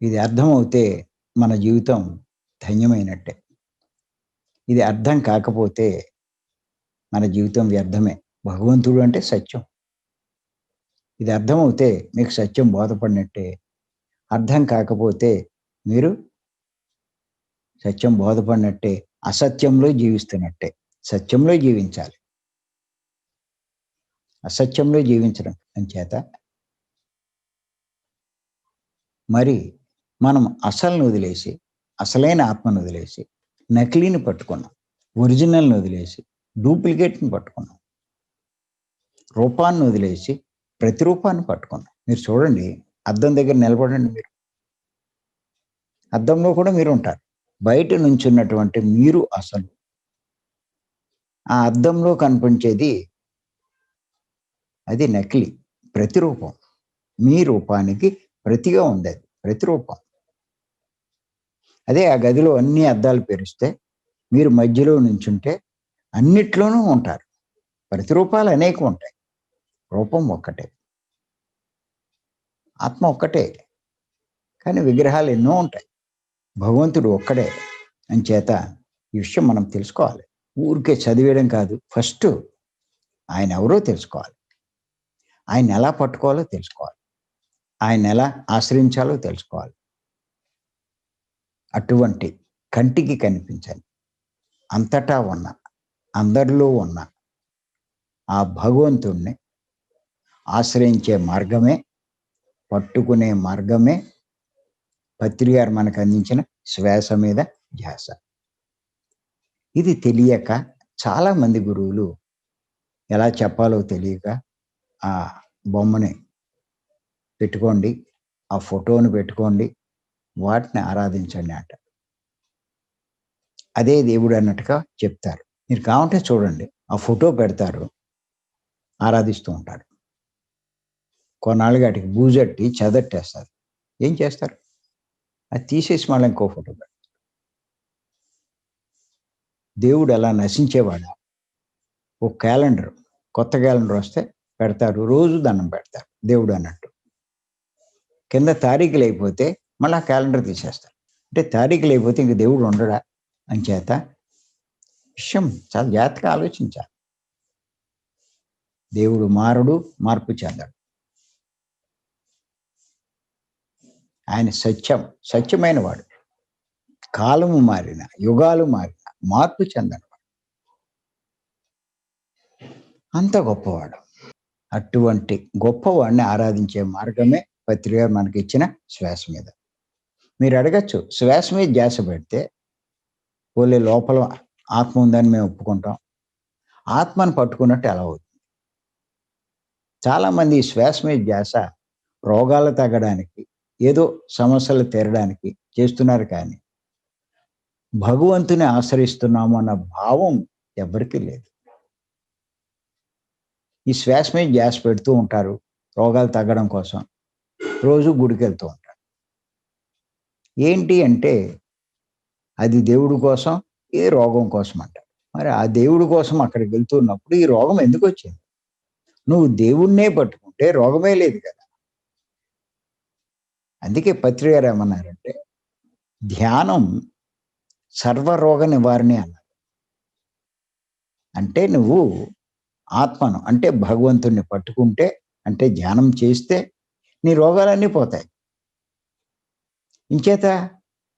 Speaker 1: ఇది అర్థమవుతే మన జీవితం ధన్యమైనట్టే. ఇది అర్థం కాకపోతే మన జీవితం వ్యర్థమే. భగవంతుడు అంటే సత్యం. ఇది అర్థమవుతే మీకు సత్యం బోధపడినట్టే. అర్థం కాకపోతే మీరు సత్యం బోధపడినట్టే, అసత్యంలో జీవిస్తున్నట్టే. సత్యంలో జీవించాలి, అసత్యంలో జీవించడం. అంచేత మరి మనం అసలును వదిలేసి, అసలైన ఆత్మను వదిలేసి, నకిలీని పట్టుకున్నాం. ఒరిజినల్ని వదిలేసి డూప్లికేట్ని పట్టుకున్నాం. రూపాన్ని వదిలేసి ప్రతిరూపాన్ని పట్టుకున్నాం. మీరు చూడండి, అద్దం దగ్గర నిలబడండి. మీరు అద్దంలో కూడా మీరు ఉంటారు. బయట నుంచున్నటువంటి మీరు అసలు. ఆ అద్దంలో కనిపించేది అది నకిలీ, ప్రతిరూపం. మీ రూపానికి ప్రతిగా ఉంది అది, ప్రతిరూపం. అదే ఆ గదిలో అన్ని అద్దాలు పేరిస్తే మీరు మధ్యలో నుంచుంటే అన్నిట్లోనూ ఉంటారు. ప్రతిరూపాలు అనేకం ఉంటాయి, రూపం ఒక్కటే. ఆత్మ ఒక్కటే, కానీ విగ్రహాలు ఎన్నో ఉంటాయి. భగవంతుడు ఒక్కడే. అంచేత ఈ విషయం మనం తెలుసుకోవాలి. ఊరికే చదివేయడం కాదు. ఫస్ట్ ఆయన ఎవరో తెలుసుకోవాలి, ఆయన ఎలా పట్టుకోవాలో తెలుసుకోవాలి, ఆయన ఎలా ఆశ్రయించాలో తెలుసుకోవాలి. అటువంటి కంటికి కనిపించని, అంతటా ఉన్న, అందరిలో ఉన్న ఆ భగవంతుణ్ణి ఆశ్రయించే మార్గమే, పట్టుకునే మార్గమే పత్రి గారు మనకు అందించిన శ్వాస మీద ధ్యాస. ఇది తెలియక చాలా మంది గురువులు ఎలా చెప్పాలో తెలియక ఆ బొమ్మని పెట్టుకోండి, ఆ ఫోటోని పెట్టుకోండి, వాటిని ఆరాధించండి అంట. అదే దేవుడు అన్నట్టుగా చెప్తారు. మీరు కావాలంటే చూడండి, ఆ ఫోటో పెడతారు, ఆరాధిస్తూ ఉంటారు. కొన్నాళ్ళుగా వాటికి బూజట్టి చెదట్టేస్తారు. ఏం చేస్తారు? అది తీసేసి మళ్ళీ ఇంకో ఫోటో పెడతారు. దేవుడు అలా నశించేవాడా? ఒక క్యాలెండర్, కొత్త క్యాలెండర్ వస్తే పెడతారు, రోజు దండం పెడతారు దేవుడు అన్నట్టు. కింద తారీఖులు అయిపోతే మళ్ళీ ఆ క్యాలెండర్ తీసేస్తారు. అంటే తారీఖులు అయిపోతే ఇంక దేవుడు ఉండడా? అంచేత విషయం చాలా జాగ్రత్తగా ఆలోచించాలి. దేవుడు మారడు, మార్పు చెందడు. ఆయన సత్యం, సత్యమైన వాడు. కాలము మారిన, యుగాలు మారిన మార్పు చెందడు. అంత గొప్పవాడు. అటువంటి గొప్పవాడిని ఆరాధించే మార్గమే పత్రి గారు మనకి ఇచ్చిన శ్వాస మీద. మీరు అడగచ్చు, శ్వాస మీద ధ్యాస పెడితే పోలే లోపల ఆత్మ ఉందని మేము ఒప్పుకుంటాం, ఆత్మను పట్టుకున్నట్టు ఎలా అవుతుంది? చాలామంది శ్వాస మీద ధ్యాస రోగాలు తగ్గడానికి, ఏదో సమస్యలు తీరడానికి చేస్తున్నారు, కానీ భగవంతుని ఆశ్రయిస్తున్నాము అన్న భావం ఎవరికీ లేదు. ఈ శ్వాస మీద ధ్యాస పెడుతూ ఉంటారు రోగాలు తగ్గడం కోసం, రోజు గుడికి వెళ్తూ ఉంటారు. ఏంటి అంటే అది దేవుడి కోసం, ఏ రోగం కోసం అంటారు. మరి ఆ దేవుడి కోసం అక్కడికి వెళ్తున్నప్పుడు ఈ రోగం ఎందుకు వచ్చింది? నువ్వు దేవుడినే పట్టుకుంటే రోగమే లేదు కదా! అందుకే పత్రి గారు ఏమన్నారంటే, ధ్యానం సర్వరోగ నివారణి అన్నారు. అంటే నువ్వు ఆత్మను అంటే భగవంతుడిని పట్టుకుంటే, అంటే ధ్యానం చేస్తే నీ రోగాలన్నీ పోతాయి. ఇంచేత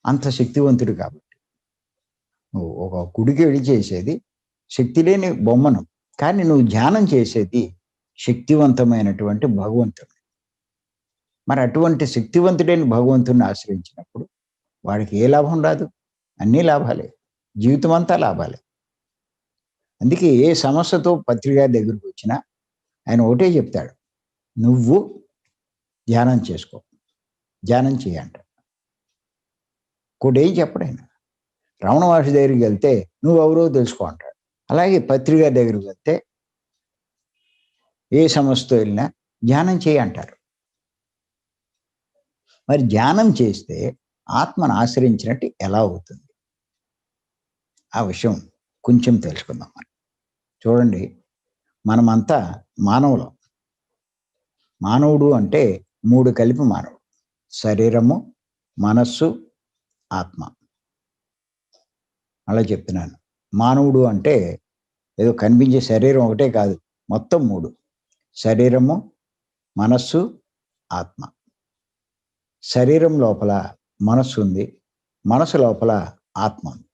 Speaker 1: అంత శక్తివంతుడు కాబట్టి. నువ్వు ఒక గుడికి వెళ్లి చేసేది శక్తి లేని బొమ్మను. కానీ నువ్వు ధ్యానం చేసేది శక్తివంతమైనటువంటి భగవంతుడు. మరి అటువంటి శక్తివంతుడైన భగవంతుడిని ఆశ్రయించినప్పుడు వాడికి ఏ లాభం రాదు? అన్నీ లాభాలే. జీవితం అంతా లాభాలే. అందుకే ఏ సమస్యతో పత్రి గారి దగ్గరికొచ్చినా ఆయన ఒకటే చెప్తాడు. నువ్వు ధ్యానం చేసుకో. ధ్యానం చెయ్యి అంటాడు. ఇంకోటేం చెప్పడాయన. రమణ మహర్షి దగ్గరికి వెళ్తే నువ్వెవరో తెలుసుకో అంటాడు. అలాగే పత్రి గారి దగ్గరికి వెళ్తే ఏ సమస్యతో వెళ్ళినా ధ్యానం చేయి అంటారు. మరి ధ్యానం చేస్తే ఆత్మను ఆశ్రయించినట్టు ఎలా అవుతుంది? ఆ విషయం కొంచెం తెలుసుకుందాం మనం. చూడండి, మనమంతా మానవులం. మానవుడు అంటే 3 కలిపి మానవుడు. శరీరము, మనస్సు, ఆత్మ. అలా చెప్తున్నాను. మానవుడు అంటే ఏదో కనిపించే శరీరం ఒకటే కాదు. మొత్తం 3. శరీరము, మనస్సు, ఆత్మ. శరీరం లోపల మనస్సు ఉంది. మనసు లోపల ఆత్మ ఉంది.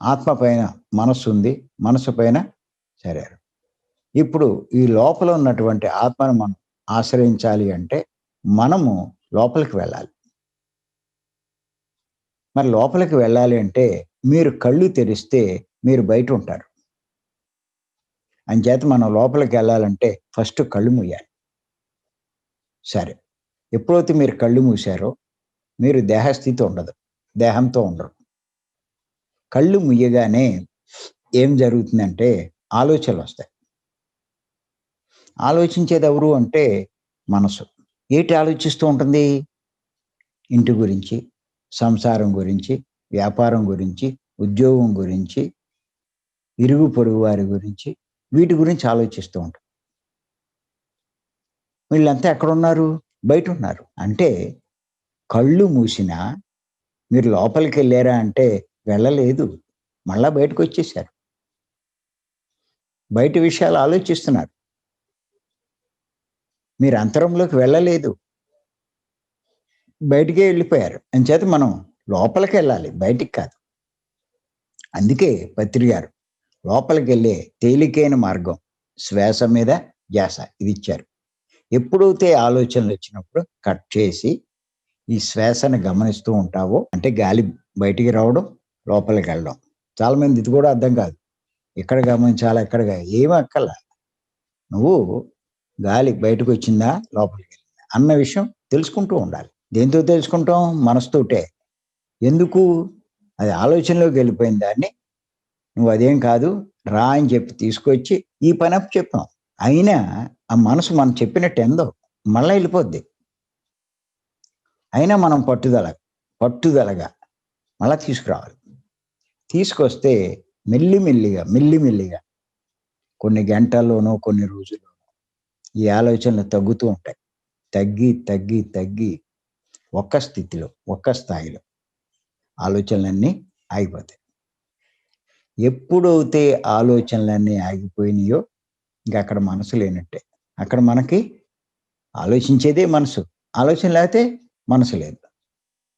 Speaker 1: ఆత్మ పైన మనస్సు ఉంది. మనసు పైన శరీరం. ఇప్పుడు ఈ లోపల ఉన్నటువంటి ఆత్మను మనం ఆశ్రయించాలి అంటే మనము లోపలికి వెళ్ళాలి. మరి లోపలికి వెళ్ళాలి అంటే మీరు కళ్ళు తెరిస్తే మీరు బయట ఉంటారు. అంచేత మనం లోపలికి వెళ్ళాలంటే ఫస్ట్ కళ్ళు మూయాలి. సరే. ఎప్పుడైతే మీరు కళ్ళు మూసారో మీరు దేహస్థితి ఉండదు. దేహంతో ఉండరు. కళ్ళు ముయ్యగానే ఏం జరుగుతుందంటే ఆలోచనలొస్తాయి. ఆలోచించేది ఎవరు అంటే మనసు. ఏటి ఆలోచిస్తూ ఉంటుంది? ఇంటి గురించి, సంసారం గురించి, వ్యాపారం గురించి, ఉద్యోగం గురించి, ఇరుగు పొరుగు వారి గురించి, వీటి గురించి ఆలోచిస్తూ ఉంటాం. వీళ్ళంతా ఎక్కడున్నారు? బయటున్నారు. అంటే కళ్ళు మూసినా మీరు లోపలికెళ్లారా అంటే వెళ్ళలేదు. మళ్ళా బయటకొచ్చేసారు. బయట విషయాలు ఆలోచిస్తున్నారు. మీరు అంతరంలోకి వెళ్ళలేదు. బయటికే వెళ్ళిపోయారు. అంచేత మనం లోపలికెళ్ళాలి. బయటికి కాదు. అందుకే పత్రి గారు లోపలికెళ్ళే తేలికైన మార్గం శ్వాస మీద ధ్యాస ఇదిచ్చారు. ఎప్పుడైతే ఆలోచనలొచ్చినప్పుడు కట్ చేసి ఈ శ్వాసను గమనిస్తూ ఉంటావో అంటే గాలి బయటికి రావడం, లోపలికెళ్ళడం. చాలా మంది ఇది కూడా అర్థం కాదు. ఎక్కడ గమనించాలా? ఏమి అక్కర్లా. నువ్వు గాలి బయటకొచ్చిందా? లోపలికెళ్ళిందా? అన్న విషయం తెలుసుకుంటూ ఉండాలి. దేనితో తెలుసుకుంటాం? మనసుతోటే. ఎందుకు? అది ఆలోచనలోకి వెళ్ళిపోయిన దాన్ని నువ్వు అదేం కాదు రా అని చెప్పి తీసుకొచ్చి ఈ పని చెప్పాం. అయినా ఆ మనసు మనం చెప్పినట్టు ఎందో మళ్ళా వెళ్ళిపోద్ది. అయినా మనం పట్టుదలగా మళ్ళా తీసుకురావాలి. తీసుకొస్తే మెల్లిమెల్లిగా కొన్ని గంటల్లోనో, కొన్ని రోజుల్లోనో ఈ ఆలోచనలు తగ్గుతూ ఉంటాయి. తగ్గి ఒక్క స్థితిలో, ఒక్క స్థాయిలో ఆలోచనలన్నీ ఆగిపోతాయి. ఎప్పుడైతే ఆలోచనలన్నీ ఆగిపోయినాయో ఇంక అక్కడ మనసు లేనట్టే. అక్కడ మనకి ఆలోచించేదే మనసు. ఆలోచన లేతే మనసు లేదు.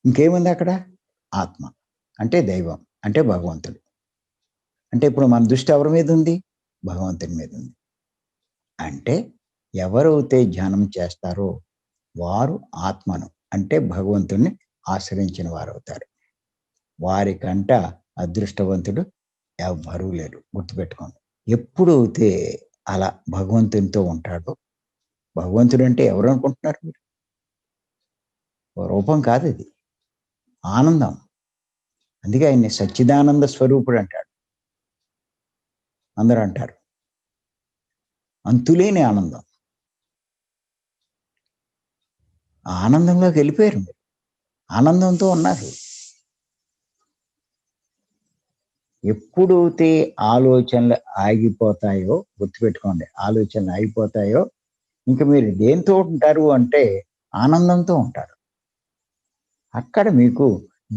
Speaker 1: ఇంకేముంది అక్కడ? ఆత్మ. అంటే దైవం. అంటే భగవంతుడు. అంటే ఇప్పుడు మన దృష్టి ఎవరి మీద ఉంది? భగవంతుని మీద ఉంది. అంటే ఎవరైతే ధ్యానం చేస్తారో వారు ఆత్మను అంటే భగవంతుడిని ఆశ్రయించిన వారవుతారు. వారికంట అదృష్టవంతుడు ఎవ్వరూ లేరు. గుర్తుపెట్టుకోండి. ఎప్పుడైతే అలా భగవంతునితో ఉంటాడో భగవంతుడంటే ఎవరు అనుకుంటున్నారు మీరు? ఓ రూపం కాదది. ఆనందం. అందుకే ఆయన్ని సచ్చిదానంద స్వరూపుడు అంటాడు. అందరూ అంటారు. అంతులేని ఆనందం. ఆ ఆనందంలోకి వెళ్ళిపోయారు మీరు. ఆనందంతో ఉన్నారు. ఎప్పుడైతే ఆలోచనలు ఆగిపోతాయో, గుర్తుపెట్టుకోండి, ఆలోచనలు ఆగిపోతాయో ఇంక మీరు దేనితో ఉంటారు అంటే ఆనందంతో ఉంటారు. అక్కడ మీకు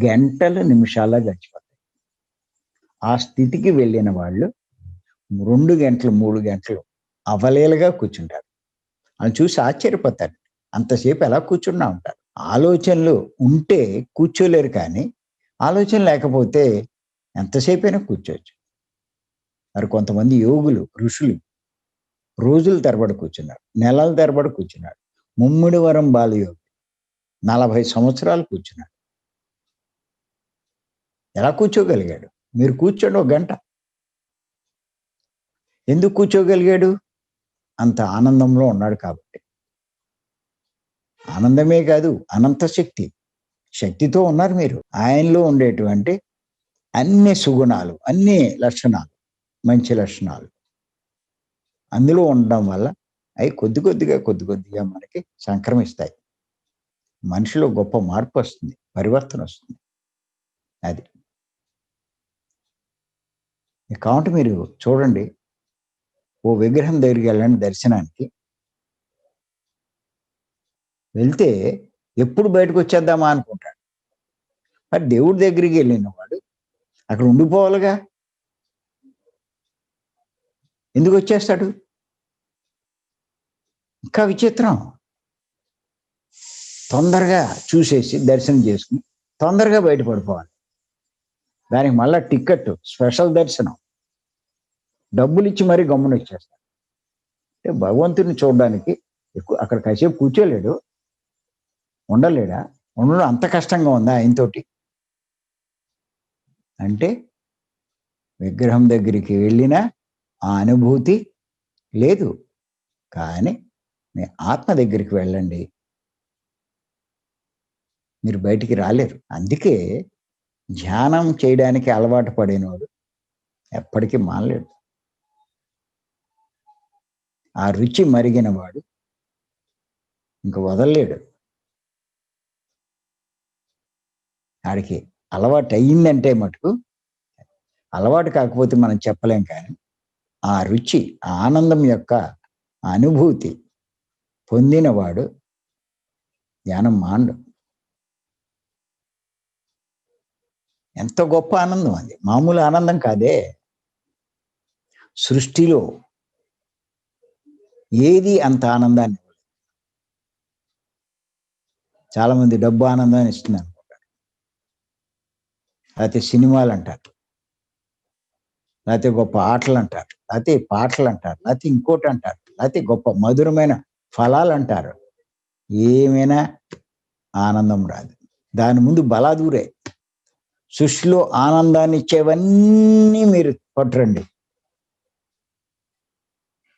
Speaker 1: గంటలు, నిమిషాల్లో గడిచిపోతాయి. ఆ స్థితికి వెళ్ళిన వాళ్ళు 2 గంటలు, 3 గంటలు అవలీలగా కూర్చుంటారు. అది చూసి ఆశ్చర్యపోతారు. అంతసేపు ఎలా కూర్చున్నా ఉంటారు. ఆలోచనలు ఉంటే కూర్చోలేరు కానీ, ఆలోచన లేకపోతే ఎంతసేపైనా కూర్చోవచ్చు. మరి కొంతమంది యోగులు, ఋషులు రోజుల తరబడి కూర్చున్నారు. నెలల తరబడి కూర్చున్నారు. ముమ్మిడివరం బాలయోగి 40 సంవత్సరాలు కూర్చున్నాడు. ఎలా కూర్చోగలిగాడు? మీరు కూర్చోండి ఒక గంట. ఎందుకు కూర్చోగలిగాడు? అంత ఆనందంలో ఉన్నాడు కాబట్టి. ఆనందమే కాదు, అనంత శక్తి. శక్తితో ఉన్నారు మీరు. ఆయనలో ఉండేటువంటి అన్ని సుగుణాలు, అన్ని లక్షణాలు, మంచి లక్షణాలు అందులో ఉండడం వల్ల అవి కొద్ది కొద్దిగా మనకి సంక్రమిస్తాయి. మనిషిలో గొప్ప మార్పు వస్తుంది, పరివర్తన వస్తుంది. అది. కాబట్టి మీరు చూడండి, ఓ విగ్రహం దగ్గరికి వెళ్ళండి దర్శనానికి. వెళ్తే ఎప్పుడు బయటకు వచ్చేద్దామా అనుకుంటాడు. మరి దేవుడి దగ్గరికి వెళ్ళిన వాడు అక్కడ ఉండిపోవాలిగా. ఎందుకు వచ్చేస్తాడు? ఇంకా విచిత్రం. తొందరగా చూసేసి దర్శనం చేసుకుని తొందరగా బయటపడిపోవాలి. దానికి మళ్ళా టికెట్, స్పెషల్ దర్శనం, డబ్బులు ఇచ్చి మరీ గమ్మున వచ్చేస్తాడు. అంటే భగవంతుడిని చూడడానికి ఎక్కువ అక్కడ కాసేపు కూర్చోలేడు, ఉండలేడా? ఉండడం అంత కష్టంగా ఉందా ఆయనతోటి? అంటే విగ్రహం దగ్గరికి వెళ్ళినా ఆ అనుభూతి లేదు. కానీ మీ ఆత్మ దగ్గరికి వెళ్ళండి, మీరు బయటికి రాలేరు. అందుకే ధ్యానం చేయడానికి అలవాటు పడినవాడు ఎప్పటికీ మానలేడు. ఆ రుచి మరిగిన వాడు ఇంక వదలలేడు. ఆడికి అలవాటు అయ్యిందంటే మటుకు, అలవాటు కాకపోతే మనం చెప్పలేం కానీ, ఆ రుచి, ఆ ఆనందం యొక్క అనుభూతి పొందినవాడు ధ్యానం మానడు. ఎంత గొప్ప ఆనందం అది! మామూలు ఆనందం కాదే. సృష్టిలో ఏది అంత ఆనందాన్ని ఇవ్వలేదు. చాలా మంది డబ్బు ఆనందాన్ని ఇస్తుంది అనుకుంటారు. లేకపోతే సినిమాలు అంటారు, లేకపోతే గొప్ప ఆటలు అంటారు, లేకపోతే పాటలు అంటారు, లేకపోతే ఇంకోటి అంటారు, లేకపోతే గొప్ప మధురమైన ఫలాలు అంటారు. ఏమైనా ఆనందం రాదు. దాని ముందు బలాదూరే. సృష్టిలో ఆనందాన్ని ఇచ్చేవన్నీ మీరు పట్టురండి.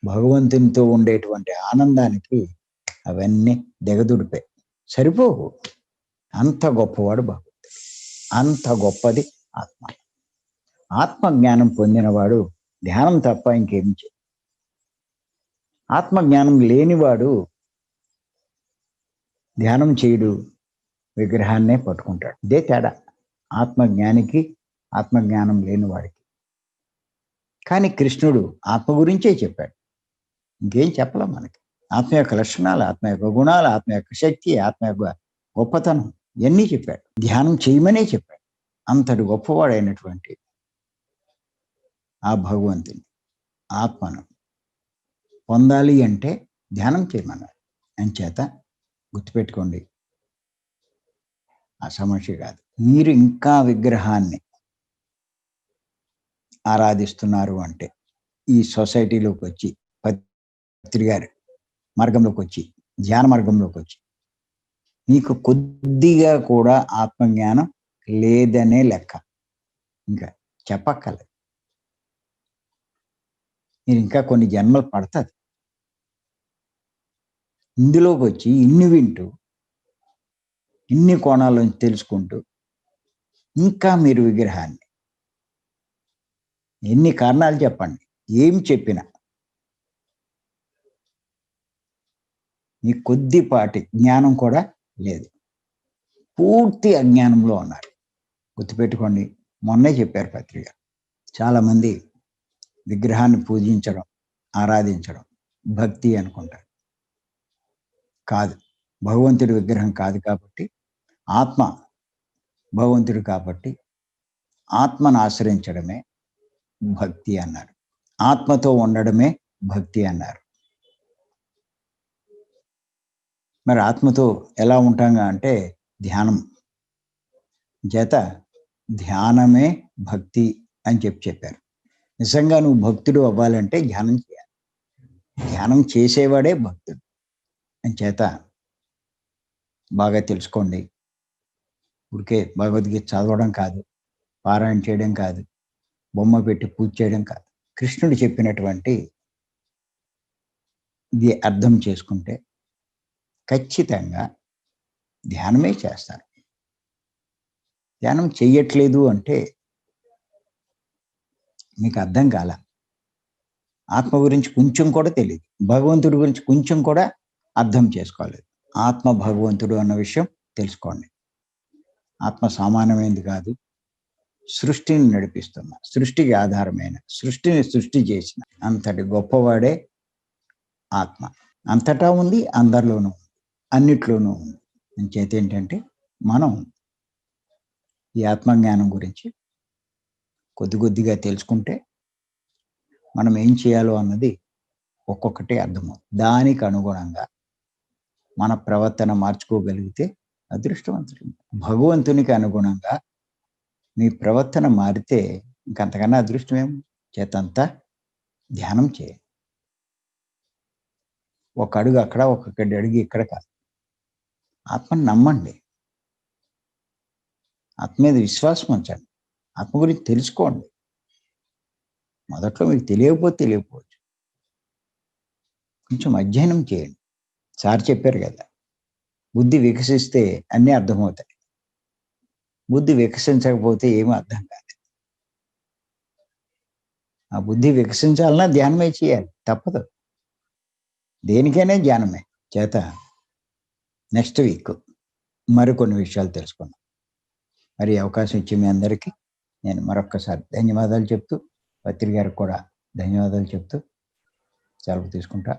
Speaker 1: భగవంతునితో ఉండేటువంటి ఆనందానికి అవన్నీ దిగదుడిపాయి, సరిపోవు. అంత గొప్పవాడు భగవంతుడు. అంత గొప్పది ఆత్మ. ఆత్మ జ్ఞానం పొందినవాడు ధ్యానం తప్ప ఇంకేం చేయడు. ఆత్మ జ్ఞానం లేనివాడు ధ్యానం చేయడు, విగ్రహాన్నే పట్టుకుంటాడు. ఇదే తేడా ఆత్మజ్ఞానికి, ఆత్మజ్ఞానం లేని వాడికి. కానీ కృష్ణుడు ఆత్మ గురించే చెప్పాడు, ఇంకేం చెప్పలేం మనకి. ఆత్మ యొక్క లక్షణాలు, ఆత్మ యొక్క గుణాలు, ఆత్మ యొక్క శక్తి, ఆత్మ యొక్క గొప్పతనం ఇవన్నీ చెప్పాడు. ధ్యానం చేయమనే చెప్పాడు. అంతటి గొప్పవాడైనటువంటి ఆ భగవంతుని ఆత్మను పొందాలి అంటే ధ్యానం చేయమన్నారు. అంచేత గుర్తుపెట్టుకోండి, ఆ సమస్య కాదు. మీరు ఇంకా విగ్రహాన్ని ఆరాధిస్తున్నారు అంటే, ఈ సొసైటీలోకి వచ్చి, పత్రి గారి మార్గంలోకి వచ్చి, ధ్యాన మార్గంలోకి వచ్చి, మీకు కొద్దిగా కూడా ఆత్మజ్ఞానం లేదనే లెక్క. ఇంకా చెప్పక్కర్లేదు. మీరు ఇంకా కొన్ని జన్మలు పడతది. ఇందులోకి వచ్చి ఇన్ని వింటూ, ఇన్ని కోణాల నుంచి తెలుసుకుంటూ, ఇంకా మీరు విగ్రహాన్ని ఎన్ని కారణాలు చెప్పండి, ఏం చెప్పినా మీ కొద్దిపాటి జ్ఞానం కూడా లేదు. పూర్తి అజ్ఞానంలో ఉన్నారు. గుర్తుపెట్టుకోండి, మొన్నే చెప్పారు పత్రిక. చాలామంది విగ్రహాన్ని పూజించడం, ఆరాధించడం భక్తి అనుకుంటారు. కాదు. భగవంతుడి విగ్రహం కాదు కాబట్టి, ఆత్మ భగవంతుడు కాబట్టి, ఆత్మను ఆశ్రయించడమే భక్తి అన్నారు. ఆత్మతో ఉండడమే భక్తి అన్నారు. మరి ఆత్మతో ఎలా ఉంటాంగా అంటే ధ్యానం చేత, ధ్యానమే భక్తి అని చెప్పారు. నిజంగా నువ్వు భక్తుడు అవ్వాలంటే ధ్యానం చేయాలి. ధ్యానం చేసేవాడే భక్తుడు. అంచేత బాగా తెలుసుకోండి. ఊరికే భగవద్గీత చదవడం కాదు, పారాయణ చేయడం కాదు, బొమ్మ పెట్టి పూజ చేయడం కాదు. కృష్ణుడు చెప్పినటువంటి ఇది అర్థం చేసుకుంటే ఖచ్చితంగా ధ్యానమే చేస్తారు. ధ్యానం చెయ్యట్లేదు అంటే మీకు అర్థం కాల. ఆత్మ గురించి కొంచెం కూడా తెలియదు. భగవంతుడి గురించి కొంచెం కూడా అర్థం చేసుకోలేదు. ఆత్మ భగవంతుడు అన్న విషయం తెలుసుకోండి. ఆత్మ సామాన్యమైనది కాదు. సృష్టిని నడిపిస్తున్న, సృష్టికి ఆధారమైన, సృష్టిని సృష్టి చేసిన అంతటి గొప్పవాడే ఆత్మ. అంతటా ఉంది, అందరిలోనూ ఉంది, అన్నిట్లోనూ ఉంది. అంచేత ఏంటంటే మనం ఈ ఆత్మజ్ఞానం గురించి కొద్ది కొద్దిగా తెలుసుకుంటే మనం ఏం చేయాలో అన్నది ఒక్కొక్కటి అర్థమవుతుంది. దానికి అనుగుణంగా మన ప్రవర్తన మార్చుకోగలిగితే అదృష్టవంతులు. భగవంతునికి అనుగుణంగా మీ ప్రవర్తన మారితే ఇంకంతకన్నా అదృష్టమేం. చేతంతా ధ్యానం చేయండి. ఒక అడుగు అక్కడ, ఒక్కొక్కటి అడుగు ఇక్కడ కాదు. ఆత్మని నమ్మండి. ఆత్మ మీద విశ్వాసం ఉంచండి. ఆత్మ గురించి తెలుసుకోండి. మొదట్లో మీకు తెలియకపోవచ్చు. కొంచెం అధ్యయనం చేయండి. సార్ చెప్పారు కదా, బుద్ధి వికసిస్తే అన్నీ అర్థమవుతాయి. బుద్ధి వికసించకపోతే ఏమీ అర్థం కాదు. ఆ బుద్ధి వికసించాలన్నా ధ్యానమే చేయాలి, తప్పదు. దేనికైనా ధ్యానమే. చేత నెక్స్ట్ వీక్ మరికొన్ని విషయాలు తెలుసుకుందాం. మరి అవకాశం ఇచ్చి మీ అందరికీ నేను మరొక్కసారి ధన్యవాదాలు చెప్తూ, పత్రిక గారికి కూడా ధన్యవాదాలు చెప్తూ సెలవు తీసుకుంటా.